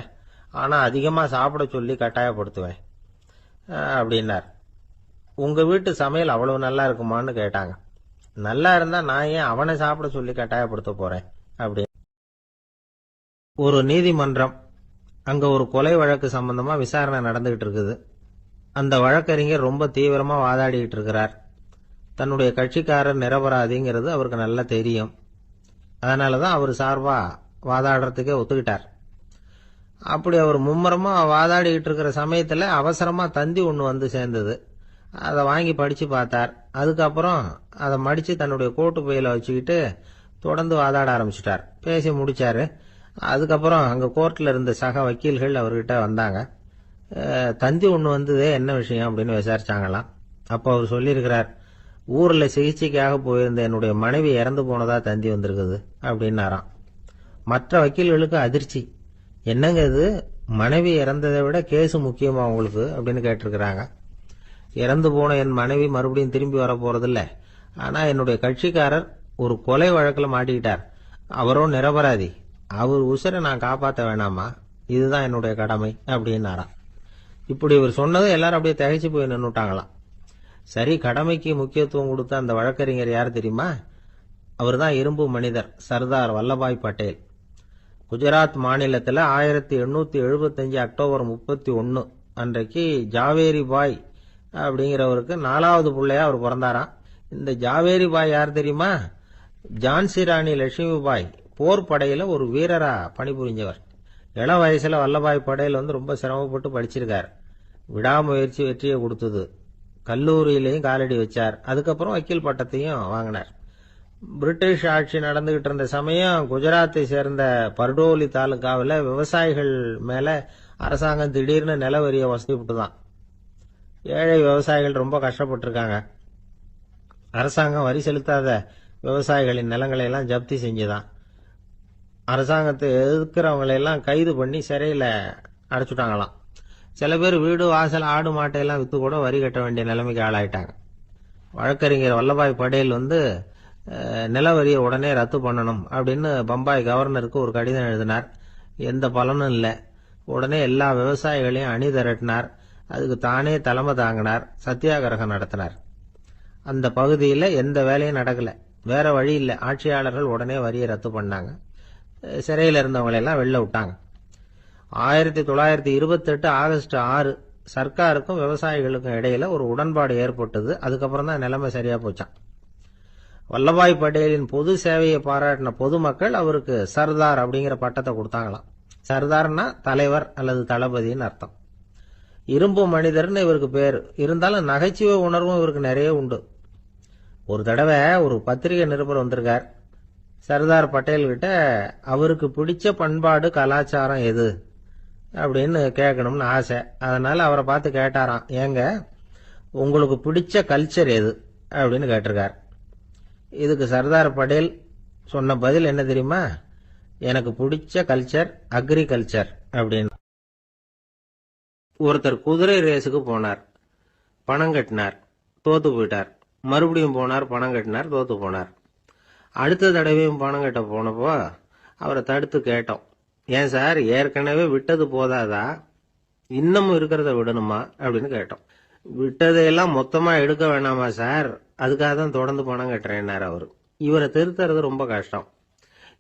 ஆனா அதிகமா சாப்பிட சொல்லி கட்டாயப்படுத்துவேன் அப்படின்னார். உங்க வீட்டு சமையல் அவ்வளவு நல்லா இருக்குமான்னு கேட்டாங்க. நல்லா இருந்தா நான் ஏன் அவனை சாப்பிட சொல்லி கட்டாயப்படுத்த போறேன் அப்படி. ஒரு நீதிமன்றம், அங்க ஒரு கொலை வழக்கு சம்பந்தமா விசாரணை நடந்துகிட்டு இருக்குது. அந்த வழக்கறிஞர் ரொம்ப தீவிரமா வாதாடிக்கிட்டு இருக்கிறார். தன்னுடைய கட்சிக்காரர் நிரபராதிங்கிறது அவருக்கு நல்லா தெரியும். அதனாலதான் அவர் சார்பா வாதாடுறதுக்கே ஒத்துக்கிட்டார். அப்படி அவர் மும்முரமா வாதாடிக்கிட்டு இருக்கிற சமயத்துல அவசரமா தந்தி ஒண்ணு சேர்ந்தது. அதை வாங்கி படிச்சு பார்த்தார். அதுக்கப்புறம் அதை மடிச்சு தன்னுடைய கோட்டு பையில வச்சுக்கிட்டு தொடர்ந்து வாதாட ஆரம்பிச்சிட்டார். பேசி முடிச்சாரு. அதுக்கப்புறம் அங்க கோர்ட்ல இருந்த சக வக்கீல்கள் அவர்கிட்ட வந்தாங்க. தந்தி ஒண்ணு வந்ததே, என்ன விஷயம் அப்படின்னு விசாரிச்சாங்களாம். அப்போ அவர் சொல்லியிருக்கிறார், ஊர்ல சிகிச்சைக்காக போயிருந்த என்னுடைய மனைவி இறந்து போனதா தந்தி வந்திருக்குது அப்படின்னாராம். மற்ற வக்கீல்களுக்கு அதிர்ச்சி. என்னங்க இது, மனைவி இறந்ததை விட கேஸ் முக்கியமா உங்களுக்கு அப்படின்னு கேட்டிருக்கிறாங்க. இறந்து போன என் மனைவி மறுபடியும் திரும்பி வர போறதில்ல, ஆனா என்னுடைய கட்சிக்காரர் ஒரு கொலை வழக்குல மாட்டிக்கிட்டார், அவரோ நிரபராதி, அவர் உசுரை நான் காப்பாற்ற வேணாமா, இதுதான் என்னுடைய கடமை அப்படின்னாராம். இப்படி இவர் சொன்னதும் எல்லாரும் அப்படியே திகைச்சு போய் நின்னுட்டாங்களாம். சரி, கடமைக்கு முக்கியத்துவம் கொடுத்த அந்த வழக்கறிஞர் யார் தெரியுமா? அவர் தான் இரும்பு மனிதர் சர்தார் வல்லபாய் பட்டேல். குஜராத் மாநிலத்தில் 1875 அக்டோபர் 31 அன்றைக்கு ஜாவேரி பாய் அப்படிங்கிறவருக்கு 4வது பிள்ளையா அவர் பிறந்தாராம். இந்த ஜாவேரி பாய் யார் தெரியுமா? ஜான்சி ராணி லட்சுமி பாய் போர் படையில ஒரு வீரரா பணிபுரிஞ்சவர். இளம் வயசுல வல்லபாய் படேல் ரொம்ப சிரமப்பட்டு படிச்சிருக்கார். விடாமுயற்சி வெற்றியை கொடுத்தது. கல்லூரியிலையும் காலடி வச்சார். அதுக்கப்புறம் வக்கீல் பட்டத்தையும் வாங்கினார். பிரிட்டிஷ் ஆட்சி நடந்துகிட்டு இருந்த சமயம் குஜராத்தை சேர்ந்த பர்டோலி தாலுகாவில் விவசாயிகள் மேல அரசாங்கம் திடீர்னு நிலவரிய வசதி விட்டுதான். ஏழை விவசாயிகள் ரொம்ப கஷ்டப்பட்டிருக்காங்க. அரசாங்கம் வரி செலுத்தாத விவசாயிகளின் நிலங்களை எல்லாம் ஜப்தி செஞ்சுதான். அரசாங்கத்தை எதிர்க்கிறவங்களையெல்லாம் கைது பண்ணி சிறையில் அடைச்சுட்டாங்களாம். சில பேர் வீடு வாசல் ஆடு மாட்டையெல்லாம் விற்று கூட வரி கட்ட வேண்டிய நிலைமைக்கு ஆளாயிட்டாங்க. வழக்கறிஞர் வல்லபாய் படேல் நில வரியை உடனே ரத்து பண்ணணும் அப்படின்னு பம்பாய் கவர்னருக்கு ஒரு கடிதம் எழுதினார். எந்த பலனும் இல்லை. உடனே எல்லா விவசாயிகளையும் அணி திரட்டினார். அதுக்கு தானே தலைமை தாங்கினார். சத்தியாகிரகம் நடத்தினார். அந்த பகுதியில் எந்த வேலையும் நடக்கல. வேற வழி இல்லை. ஆட்சியாளர்கள் உடனே வரியை ரத்து பண்ணாங்க. சிறையில் இருந்தவங்களெல்லாம் வெளில விட்டாங்க. 1928 ஆகஸ்ட் 6 சர்க்காருக்கும் விவசாயிகளுக்கும் இடையில ஒரு உடன்பாடு ஏற்பட்டது. அதுக்கப்புறம் தான் நிலைமை சரியா போச்சான். வல்லபாய் பட்டேலின் பொது சேவையை பாராட்டின பொதுமக்கள் அவருக்கு சர்தார் அப்படிங்கிற பட்டத்தை கொடுத்தாங்களாம். சர்தார்னா தலைவர் அல்லது தளபதினு அர்த்தம். இரும்பு மனிதர்னு இவருக்கு பேர். இருந்தாலும் நகைச்சுவை உணர்வும் இவருக்கு நிறைய உண்டு. ஒரு தடவை ஒரு பத்திரிகை நிருபர் வந்திருக்கார். சர்தார் பட்டேல் கிட்ட அவருக்கு பிடிச்ச பண்பாடு கலாச்சாரம் எது அப்படின்னு கேட்கணும்னு ஆசை. அதனால அவரை பார்த்து கேட்டாராம், ஏங்க உங்களுக்கு பிடிச்ச கல்ச்சர் எது அப்படின்னு கேட்டிருக்கார். இதுக்கு சர்தார் பட்டேல் சொன்ன பதில் என்ன தெரியுமா? எனக்கு பிடிச்ச கல்ச்சர் அக்ரிகல்ச்சர் அப்படின்னு. ஒருத்தர் குதிரை ரேஸுக்கு போனார். பணம் கட்டினார், தோத்து போயிட்டார். மறுபடியும் போனார், பணம் கட்டினார், தோத்து போனார். அடுத்த தடவையும் பணம் கட்ட போனப்போ அவரை தடுத்து கேட்டோம், ஏன் சார் ஏற்கனவே விட்டது போதாதா, இன்னமும் இருக்கிறத விடணுமா அப்படின்னு கேட்டோம். விட்டதையெல்லாம் மொத்தமா எடுக்க வேணாமா சார், அதுக்காக தான் தொடர்ந்து பணம் கட்டுறேன்னாரு அவரு. இவரை திருத்துறது ரொம்ப கஷ்டம்.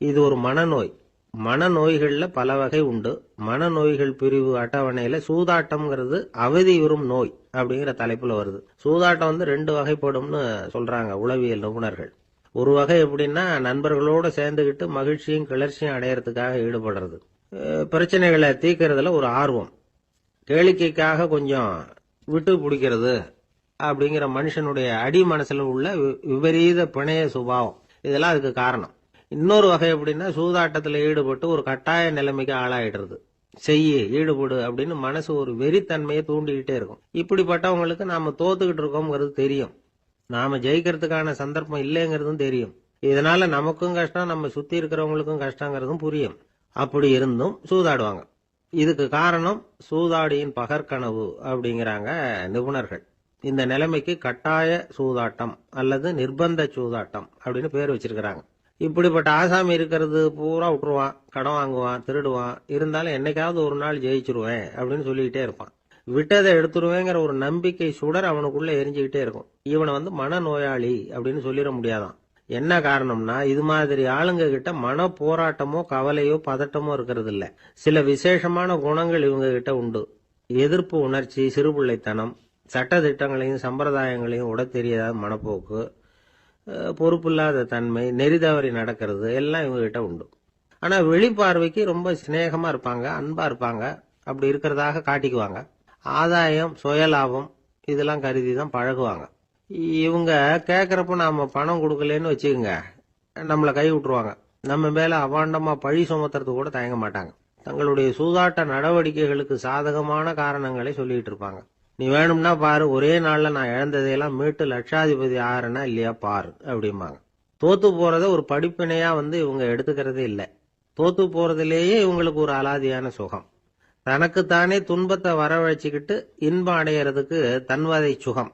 இது ஒரு மனநோய். மனநோய்கள்ல பல வகை உண்டு. மனநோய்கள் பிரிவு அட்டவணையில சூதாட்டம்ங்கிறது அவதியுறும் நோய் அப்படிங்கிற தலைப்புல வருது. சூதாட்டம் 2 வகைப்படும்னு சொல்றாங்க உளவியல் நிபுணர்கள். ஒரு வகை எப்படின்னா, நண்பர்களோட சேர்ந்துகிட்டு மகிழ்ச்சியும் கிளர்ச்சியும் அடையறதுக்காக ஈடுபடுறது. பிரச்சனைகளை தீர்க்கறதுல ஒரு ஆர்வம். கேளிக்கைக்காக கொஞ்சம் விட்டு பிடிக்கிறது அப்படிங்கிற மனுஷனுடைய அடி மனசுல உள்ள விபரீத பிணைய சுபாவம், இதெல்லாம் அதுக்கு காரணம். இன்னொரு வகை எப்படின்னா, சூதாட்டத்தில் ஈடுபட்டு ஒரு கட்டாய நிலைமைக்கு ஆளாயிடுறது. ஈடுபடு அப்படின்னு மனசு ஒரு வெறித்தன்மையை தூண்டிக்கிட்டே இருக்கும். இப்படிப்பட்டவங்களுக்கு நாம தோத்துக்கிட்டு இருக்கோம்ங்கிறது தெரியும். நாம ஜெயிக்கிறதுக்கான சந்தர்ப்பம் இல்லைங்கிறதும் தெரியும். இதனால நமக்கும் கஷ்டம், நம்ம சுத்தி இருக்கிறவங்களுக்கும் கஷ்டங்கிறதும் புரியும். அப்படி இருந்தும் சூதாடுவாங்க. இதுக்கு காரணம் சூதாடியின் பகற்கனவு அப்படிங்கிறாங்க நிபுணர்கள். இந்த நிலைமைக்கு கட்டாய சூதாட்டம் அல்லது நிர்பந்த சூதாட்டம் அப்படின்னு பேர் வச்சிருக்கிறாங்க. இப்படிப்பட்ட ஆசாமி இருக்கிறது பூரா விட்டுருவான், கடன் வாங்குவான், திருடுவான். இருந்தாலும் என்னைக்காவது ஒரு நாள் ஜெயிச்சிருவேன் அப்படின்னு சொல்லிக்கிட்டே இருப்பான். விட்டதை எடுத்துருவேங்கிற ஒரு நம்பிக்கை சுடர் அவனுக்குள்ள எரிஞ்சுக்கிட்டே இருக்கும். இவனை மனநோயாளி அப்படின்னு சொல்லிட முடியாதான். என்ன காரணம்னா, இது மாதிரி ஆளுங்க கிட்ட மன போராட்டமோ கவலையோ பதட்டமோ இருக்கிறது இல்ல. சில விசேஷமான குணங்கள் இவங்க கிட்ட உண்டு. எதிர்ப்பு உணர்ச்சி, சிறுபிள்ளைத்தனம், சட்ட திட்டங்களையும் சம்பிரதாயங்களையும் உட தெரியாத மனப்போக்கு, பொறுப்பில்லாத தன்மை, நெறிதவறி நடக்கிறது எல்லாம் இவங்க கிட்ட உண்டு. ஆனா வெளிப்பார்வைக்கு ரொம்ப சிநேகமா இருப்பாங்க, அன்பா இருப்பாங்க. அப்படி இருக்கிறதாக காட்டிக்குவாங்க. ஆதாயம், சுயலாபம் இதெல்லாம் கருதி தான் பழகுவாங்க. இவங்க கேட்கறப்ப நாம பணம் கொடுக்கலன்னு வச்சுக்கோங்க, நம்மளை கை விட்டுருவாங்க. நம்ம மேல அபாண்டமா பழி சுமத்துறது கூட தயங்க மாட்டாங்க. தங்களுடைய சூதாட்ட நடவடிக்கைகளுக்கு சாதகமான காரணங்களை சொல்லிட்டு இருப்பாங்க. நீ வேணும்னா பாரு, ஒரே நாள்ல நான் இழந்ததையெல்லாம் மீட்டு லட்சாதிபதி ஆறனா இல்லையா பாரு அப்படிம்பாங்க. தோத்து போறத ஒரு படிப்பினையா இவங்க எடுத்துக்கிறதே இல்லை. தோத்து போறதுலேயே இவங்களுக்கு ஒரு அலாதியான சுகம். தனக்குத்தானே துன்பத்தை வரவழைச்சிக்கிட்டு இன்பம் அடையறதுக்கு தன்வதை சுகம்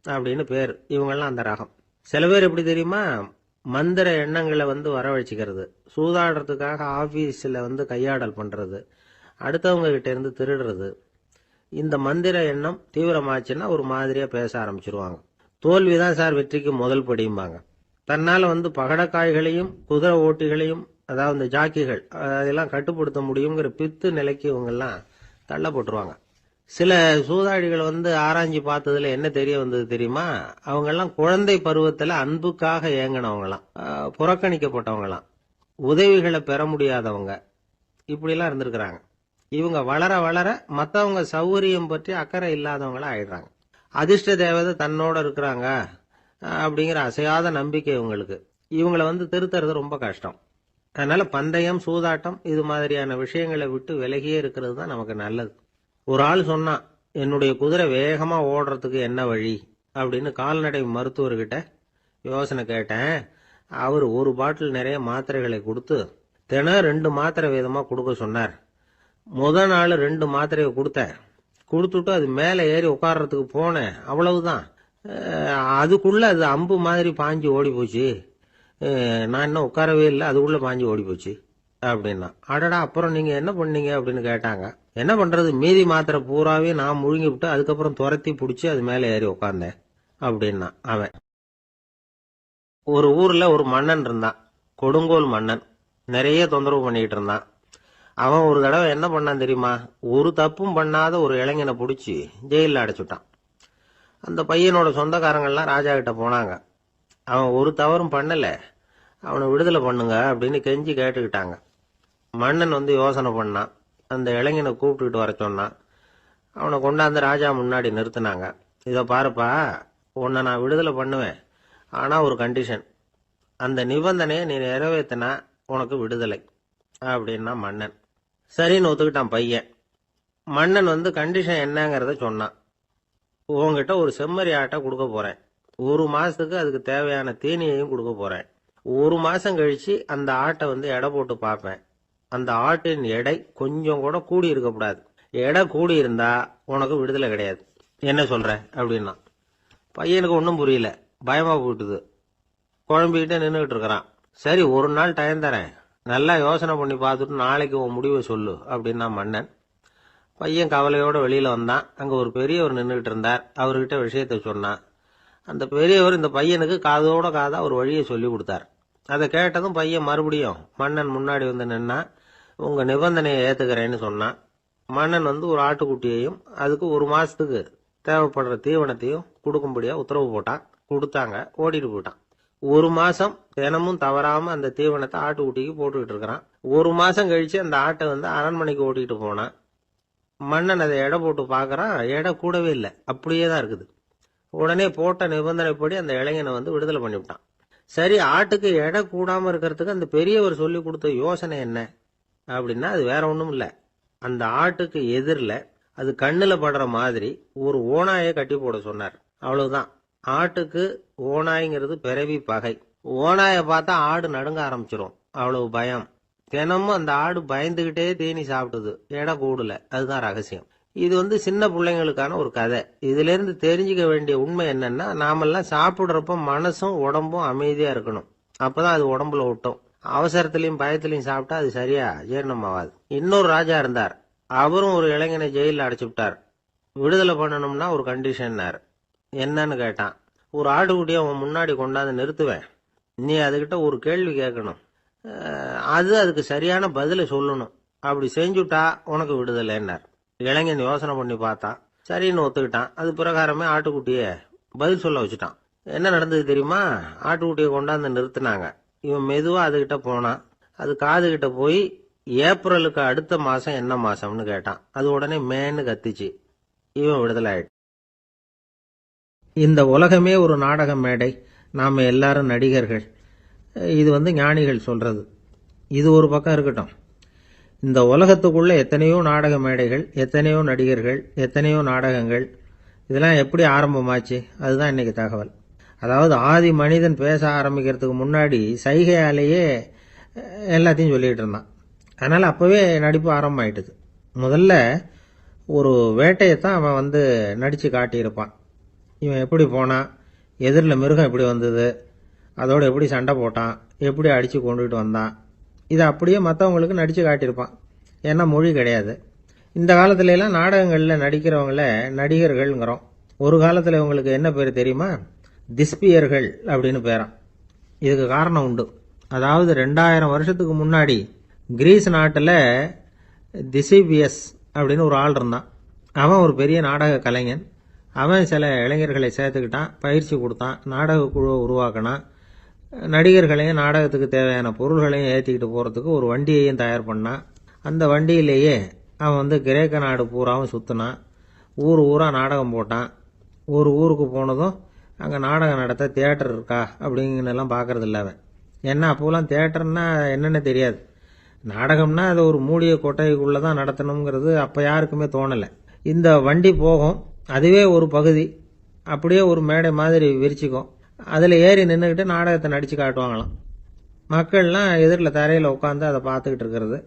அப்படின்னு பேர். இவங்கெல்லாம் அந்த ரகம். சில பேர் எப்படி தெரியுமா, மந்திர எண்ணங்களை வரவழைச்சிக்கிறது, சூதாடுறதுக்காக ஆபீஸ்ல கையாடல் பண்றது, அடுத்தவங்க கிட்ட இருந்து திருடுறது. இந்த மந்திர எண்ணம் தீவிரமாச்சுன்னா ஒரு மாதிரியா பேச ஆரம்பிச்சிருவாங்க. தோல்விதான் சார் வெற்றிக்கு முதல் படியும்பாங்க. தன்னால பகடக்காய்களையும் குதிரை ஓட்டிகளையும், அதாவது இந்த ஜாக்கிகள், அதெல்லாம் கட்டுப்படுத்த முடியுங்கிற பித்து நிலைக்கு இவங்கெல்லாம் தள்ளப்பட்டுருவாங்க. சில சூதாடிகள் ஆராய்ச்சி பார்த்ததுல என்ன தெரிய வந்தது தெரியுமா, அவங்கெல்லாம் குழந்தை பருவத்துல அன்புக்காக ஏங்கினவங்களாம், புறக்கணிக்கப்பட்டவங்களாம், உதவிகளை பெற முடியாதவங்க, இப்படிலாம் இருந்திருக்கிறாங்க. இவங்க வளர வளர மற்றவங்க சௌகரியம் பற்றி அக்கறை இல்லாதவங்களா ஆயிடுறாங்க. அதிர்ஷ்ட தேவதை தன்னோட இருக்கிறாங்க அப்படிங்கிற அசையாத நம்பிக்கை இவங்களுக்கு. இவங்களை திருத்துறது ரொம்ப கஷ்டம். அதனால பந்தயம், சூதாட்டம் இது மாதிரியான விஷயங்களை விட்டு விலகியே இருக்கிறது தான் நமக்கு நல்லது. ஒரு ஆள் சொன்னான், என்னுடைய குதிரை வேகமா ஓடுறதுக்கு என்ன வழி அப்படின்னு கால்நடை மருத்துவர்கிட்ட யோசனை கேட்டேன். அவர் ஒரு பாட்டில் நிறைய மாத்திரைகளை கொடுத்து தினம் 2 மாத்திரை வீதமா கொடுக்க சொன்னார். முதல் நாள் 2 மாத்திரையை கொடுத்துட்டு அது மேலே ஏறி உட்கார்றதுக்கு போனேன். அவ்வளவுதான். அதுக்குள்ள அது அம்பு மாதிரி பாஞ்சு ஓடி போச்சு. நான் இன்னும் உட்காரவே இல்லை, அதுக்குள்ள பாஞ்சு ஓடி போச்சு அப்படின்னா. அடடா, அப்புறம் நீங்க என்ன பண்ணீங்க அப்படின்னு கேட்டாங்க. என்ன பண்றது, மீதி மாத்திரை பூராவே நான் முழுங்கி விட்டு அதுக்கப்புறம் துரத்தி பிடிச்சி அது மேலே ஏறி உட்கார்ந்தேன் அப்படின்னா அவன். ஒரு ஊர்ல ஒரு மன்னன் இருந்தான், கொடுங்கோல் மன்னன். நிறைய தொந்தரவு பண்ணிட்டு இருந்தான். அவன் ஒரு தடவை என்ன பண்ணான் தெரியுமா? ஒரு தப்பும் பண்ணாத ஒரு இளைஞனை பிடிச்சி ஜெயிலில் அடைச்சுட்டான். அந்த பையனோட சொந்தக்காரங்கள்லாம் ராஜா கிட்ட போனாங்க. அவன் ஒரு தவறும் பண்ணல, அவனை விடுதலை பண்ணுங்க அப்படின்னு கெஞ்சி கேட்டுக்கிட்டாங்க. மன்னன் யோசனை பண்ணான். அந்த இளைஞனை கூப்பிட்டுக்கிட்டு வர சொன்னான். அவனை கொண்டாந்து ராஜா முன்னாடி நிறுத்தினாங்க. இதை பாருப்பா, உன்னை நான் விடுதலை பண்ணுவேன், ஆனா ஒரு கண்டிஷன். அந்த நிபந்தனையை நீ நிறைவேற்றினா உனக்கு விடுதலை அப்படின்னா மன்னன். சரின்னு ஒத்துக்கிட்டான் பையன். மன்னன் கண்டிஷன் என்னங்கிறத சொன்னான். உங்ககிட்ட ஒரு செம்மறி ஆட்டை கொடுக்க போறேன். 1 மாசத்துக்கு அதுக்கு தேவையான தீனியையும் கொடுக்க போறேன். 1 மாசம் கழிச்சு அந்த ஆட்டை எடை போட்டு பார்ப்பேன். அந்த ஆட்டின் எடை கொஞ்சம் கூட கூடி இருக்கக்கூடாது. எடை கூடி இருந்தா உனக்கு விடுதலை கிடையாது. என்ன சொல்ற அப்படின்னா. பையனுக்கு ஒன்றும் புரியல, பயமா போயிட்டுது. குழம்பிக்கிட்டே நின்றுகிட்டு இருக்கிறான். சரி, ஒரு நாள் டைம் தரேன், நல்லா யோசனை பண்ணி பார்த்துட்டு நாளைக்கு உன் முடிவை சொல்லு அப்படின்னா மன்னன். பையன் கவலையோட வெளியில வந்தான். அங்க ஒரு பெரியவர் நின்றுகிட்டு இருந்தார். அவர்கிட்ட விஷயத்த சொன்னான். அந்த பெரியவர் இந்த பையனுக்கு காதோட காதா ஒரு வழியை சொல்லி கொடுத்தார். அதை கேட்டதும் பையன் மறுபடியும் மன்னன் முன்னாடி நின்னா, உங்க நிபந்தனையை ஏத்துக்கிறேன்னு சொன்னான். மன்னன் ஒரு ஆட்டுக்குட்டியையும் அதுக்கு 1 மாசத்துக்கு தேவைப்படுற தீவனத்தையும் கொடுக்கும்படியா உத்தரவு போட்டான். கொடுத்தாங்க, ஓடிட்டு போயிட்டான். 1 மாசம் தினமும் தவறாம அந்த தீவனத்தை ஆட்டுக்குட்டிக்கு போட்டுக்கிட்டு இருக்கிறான். 1 மாசம் கழிச்சு அந்த ஆட்டை அரண்மனைக்கு ஓட்டிட்டு போனான். மன்னன் அதை எடை போட்டு பார்க்கறான். எடை கூடவே இல்லை, அப்படியே தான் இருக்குது. உடனே போட்ட நிபந்தனைப்படி அந்த இளைஞனை விடுதலை பண்ணிவிட்டான். சரி, ஆட்டுக்கு எடை கூடாம இருக்கிறதுக்கு அந்த பெரியவர் சொல்லி கொடுத்த யோசனை என்ன அப்படின்னா, அது வேற ஒண்ணும் இல்லை. அந்த ஆட்டுக்கு எதிரில் அது கண்ணுல படுற மாதிரி ஒரு ஓநாயை கட்டி போட சொன்னார். அவ்வளவுதான். ஆட்டுக்கு ஓநாய்ங்கிறது பிறவி பகை. ஓநாயை பார்த்தா ஆடு நடுங்க ஆரம்பிச்சிரும், அவ்வளவு பயம். தினமும் அந்த ஆடு பயந்துகிட்டே தீனி சாப்பிடுது, எடை கூடல. அதுதான் ரகசியம். இது சின்ன பிள்ளைங்களுக்கான ஒரு கதை. இதுல இருந்து தெரிஞ்சுக்க வேண்டிய உண்மை என்னன்னா, நாமெல்லாம் சாப்பிடுறப்ப மனசும் உடம்பும் அமைதியா இருக்கணும். அப்பதான் அது உடம்புல ஒட்டும். அவசரத்திலையும் பயத்திலையும் சாப்பிட்டா அது சரியா ஜீரணம் ஆகாது. இன்னொரு ராஜா இருந்தார். அவரும் ஒரு இளைஞனை ஜெயிலில் அடைச்சு விட்டார். விடுதலை பண்ணணும்னா ஒரு கண்டிஷன்னார். என்னன்னு கேட்டான். ஒரு ஆட்டுக்குட்டியை அவன் முன்னாடி கொண்டாந்து நிறுத்துவேன், நீ அதுகிட்ட ஒரு கேள்வி கேட்கணும், அதுக்கு சரியான பதிலை சொல்லணும். அப்படி செஞ்சுட்டா உனக்கு விடுதலைன்னார். இளைஞன் யோசனை பண்ணி பார்த்தான். சரின்னு ஒத்துக்கிட்டான். அது பிரகாரமே ஆட்டுக்குட்டிய பதில் சொல்ல வச்சுட்டான். என்ன நடந்தது தெரியுமா? ஆட்டுக்குட்டியை கொண்டாந்து நிறுத்தினாங்க. இவன் மெதுவா அதுகிட்ட போனான். அது காதுகிட்ட போய் ஏப்ரலுக்கு அடுத்த மாசம் என்ன மாசம்னு கேட்டான். அது உடனே மேன்னு கத்திச்சு. இவன் விடுதலை ஆயிட்டு. இந்த உலகமே ஒரு நாடக மேடை, நாம எல்லாரும் நடிகர்கள். இது ஞானிகள் சொல்றது. இது ஒரு பக்கம் இருக்கட்டும். இந்த உலகத்துக்குள்ள எத்தனையோ நாடக மேடைகள், எத்தனையோ நடிகர்கள், எத்தனையோ நாடகங்கள். இதெல்லாம் எப்படி ஆரம்பமாச்சு? அதுதான் இன்னைக்கு தகவல். அதாவது ஆதி மனிதன் பேச ஆரம்பிக்கிறதுக்கு முன்னாடி சைகையாலேயே எல்லாத்தையும் சொல்லிட்டு இருந்தான். அதனால அப்பவே நடிப்பு ஆரம்பமாயிட்டுது. முதல்ல ஒரு வேட்டையத்தான் அவன் நடிச்சு காட்டியிருப்பான். இவன் எப்படி போனான், எதிரில் மிருகம் எப்படி வந்தது, அதோட எப்படி சண்டை போட்டான், எப்படி அடிச்சு கொண்டுகிட்டு வந்தான், இதை அப்படியே மற்றவங்களுக்கு நடிச்சு காட்டியிருப்பான். ஏன்னா மொழி கிடையாது. இந்த காலத்துல எல்லாம் நாடகங்களில் நடிக்கிறவங்கள நடிகர்கள்ங்கிறோம். ஒரு காலத்தில் இவங்களுக்கு என்ன பேர் தெரியுமா? திஸ்பியர்கள் அப்படின்னு பேராம். இதுக்கு காரணம் உண்டு. அதாவது 2000 வருஷத்துக்கு முன்னாடி கிரீஸ் நாட்டில் திசிபியஸ் அப்படின்னு ஒரு ஆள் இருந்தான். அவன் ஒரு பெரிய நாடக கலைஞன். அவன் சில இளைஞர்களை சேர்த்துக்கிட்டான், பயிற்சி கொடுத்தான், நாடக குழுவை உருவாக்கினான். நடிகர்களையும் நாடகத்துக்கு தேவையான பொருள்களையும் ஏற்றிக்கிட்டு போகிறதுக்கு ஒரு வண்டியையும் தயார் பண்ணான். அந்த வண்டியிலேயே அவன் கிரேக்க நாடு பூராவும் சுற்றினான். ஊர் ஊராக நாடகம் போட்டான். ஒரு ஊருக்கு போனதும் அங்கே நாடகம் நடத்த தியேட்டர் இருக்கா அப்படிங்கன்னெல்லாம் பார்க்கறதில்ல அவன். ஏன்னா அப்போலாம் தியேட்டர்னா என்னென்ன தெரியாது. நாடகம்னா அது ஒரு மூடிய கொட்டைக்குள்ளே தான் நடத்தணுங்கிறது அப்போ யாருக்குமே தோணலை. இந்த வண்டி போகும், அதுவே ஒரு பகுதி அப்படியே ஒரு மேடை மாதிரி விரிச்சுக்கும். அதில் ஏறி நின்றுக்கிட்டு நாடகத்தை நடித்து காட்டுவாங்களாம். மக்கள்லாம் எதிரில் தரையில் உட்காந்து அதை பார்த்துக்கிட்டு இருக்கிறது.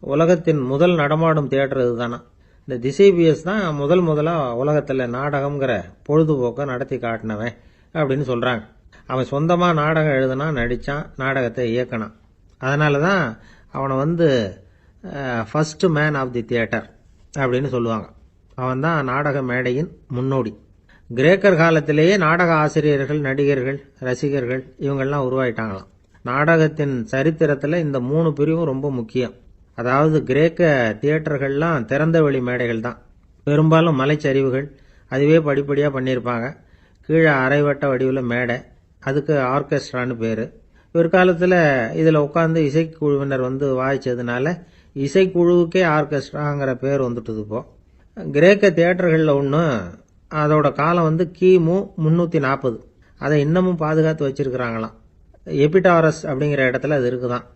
உலகத்தின் முதல் நடமாடும் தியேட்டர் இதுதானா. இந்த திசைபிஎஸ் தான் முதலாக உலகத்தில் நாடகம்ங்கிற பொழுதுபோக்கை நடத்தி காட்டினவன் அப்படின்னு சொல்கிறாங்க. அவன் சொந்தமாக நாடகம் எழுதுனா, நடித்தான், நாடகத்தை இயக்கினான். அதனால தான் அவனை வந்து first man of the theatre அப்படின்னு சொல்லுவாங்க. அவன் தான் நாடக மேடையின் முன்னோடி. கிரேக்கர் காலத்திலேயே நாடக ஆசிரியர்கள், நடிகர்கள், ரசிகர்கள் இவங்கெல்லாம் உருவாயிட்டாங்களாம். நாடகத்தின் சரித்திரத்தில் இந்த 3 பிரிவும் ரொம்ப முக்கியம். அதாவது கிரேக்க தியேட்டர்கள்லாம் திறந்த வெளி மேடைகள் தான். பெரும்பாலும் மலைச்சரிவுகள், அதுவே படிப்படியாக பண்ணியிருப்பாங்க. கீழே அரைவட்ட வடிவில் மேடை, அதுக்கு ஆர்கெஸ்ட்ரான்னு பேர். பிற்காலத்தில் இதில் உட்காந்து இசைக்குழுவினர் வந்து வாய்ச்சதுனால இசைக்குழுவுக்கே ஆர்கெஸ்ட்ராங்கிற பேர் வந்துட்டுது. இப்போ கிரேக்க தியேட்டர்களில் ஒன்று, அதோட காலம் வந்து கிமு 340. அதை இன்னமும் பாதுகாத்து வச்சிருக்கிறாங்களாம். எபிடாரஸ் அப்படிங்கிற இடத்துல அது இருக்குதான்.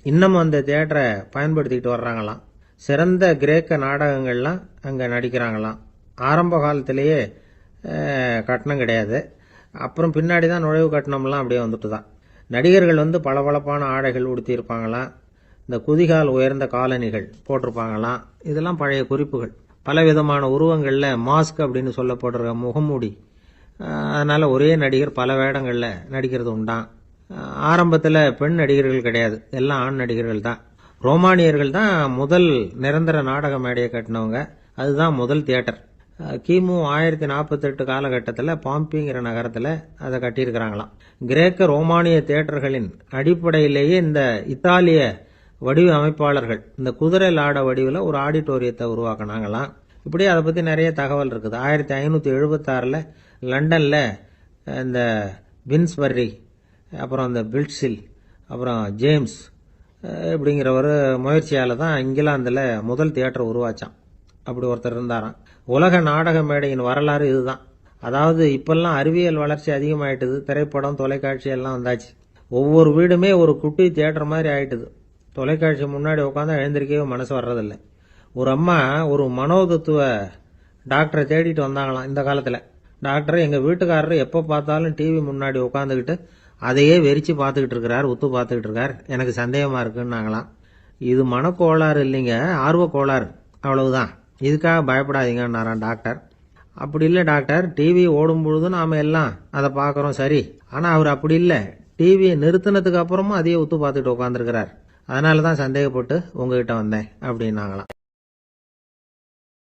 இன்னமும் அந்த தியேட்டரை பயன்படுத்திக்கிட்டு வர்றாங்களாம். சிறந்த கிரேக்க நாடகங்கள்லாம் அங்கே நடிக்கிறாங்களாம். ஆரம்ப காலத்திலேயே கட்டணம் கிடையாது. அப்புறம் பின்னாடி தான் நுழைவு கட்டணம்லாம் அப்படியே வந்துட்டு தான். நடிகர்கள் வந்து பளபளப்பான ஆடைகள் உடுத்தியிருப்பாங்களாம். இந்த குதிகால் உயர்ந்த காலணிகள் போட்டிருப்பாங்களாம். இதெல்லாம் பழைய குறிப்புகள். பலவிதமான உருவங்களில் மாஸ்க் அப்படின்னு சொல்லப்படுற முகமூடி. அதனால் ஒரே நடிகர் பல வேடங்களில் நடிக்கிறது உண்டான். ஆரம்பத்தில் பெண் நடிகர்கள் கிடையாது, எல்லாம் ஆண் நடிகர்கள் தான். ரோமானியர்கள் தான் முதல் நிரந்தர நாடக மேடையை கட்டினவங்க. அதுதான் முதல் தியேட்டர். கிமு 1048 காலகட்டத்தில் பாம்பிங்கிற நகரத்தில் அதை கட்டியிருக்கிறாங்களாம். கிரேக்க ரோமானிய தியேட்டர்களின் அடிப்படையிலேயே இந்த இத்தாலிய வடிவ அமைப்பாளர்கள் இந்த குதிரை லாட வடிவில் ஒரு ஆடிட்டோரியத்தை உருவாக்கினாங்களாம். இப்படி அதை பற்றி நிறைய தகவல் இருக்குது. 1576 லண்டனில் இந்த வின்ஸ்பர்ரி, அப்புறம் இந்த பில்ட்ஸில், அப்புறம் ஜேம்ஸ் இப்படிங்கிற ஒரு முயற்சியால் தான் இங்கிலாந்தில் முதல் தியேட்டர் உருவாச்சான். அப்படி ஒருத்தர் இருந்தாராம். உலக நாடக மேடையின் வரலாறு இதுதான். அதாவது இப்பெல்லாம் அறிவியல் வளர்ச்சி அதிகமாயிட்டுது. திரைப்படம், தொலைக்காட்சி எல்லாம் வந்தாச்சு. ஒவ்வொரு வீடுமே ஒரு குட்டி தியேட்டர் மாதிரி ஆயிட்டுது. தொலைக்காட்சி முன்னாடி உட்காந்து எழுந்திருக்கவே மனசு வர்றதில்லை. ஒரு அம்மா ஒரு மனோதத்துவ டாக்டரை தேடிட்டு வந்தாங்களாம் இந்த காலத்தில். டாக்டர், எங்கள் வீட்டுக்காரர் எப்போ பார்த்தாலும் டிவி முன்னாடி உட்காந்துக்கிட்டு அதையே வெறிச்சு பார்த்துக்கிட்டு இருக்கிறார், உத்து பார்த்துக்கிட்டு இருக்கார், எனக்கு சந்தேகமாக இருக்குன்னாங்களாம். இது மனக்கோளாறு இல்லைங்க, ஆர்வ கோளாறு, அவ்வளவுதான், இதுக்காக பயப்படாதீங்கன்னாராம் டாக்டர். அப்படி இல்லை டாக்டர், டிவி ஓடும் பொழுது நாம் எல்லாம் அதை பார்க்குறோம் சரி, ஆனால் அவர் அப்படி இல்லை, டிவியை நிறுத்தினதுக்கு அப்புறமும் அதையே உத்து பார்த்துட்டு உட்காந்துருக்கிறார், அதனால தான் சந்தேகப்பட்டு உங்ககிட்ட வந்தேன் அப்படின்னாங்களாம்.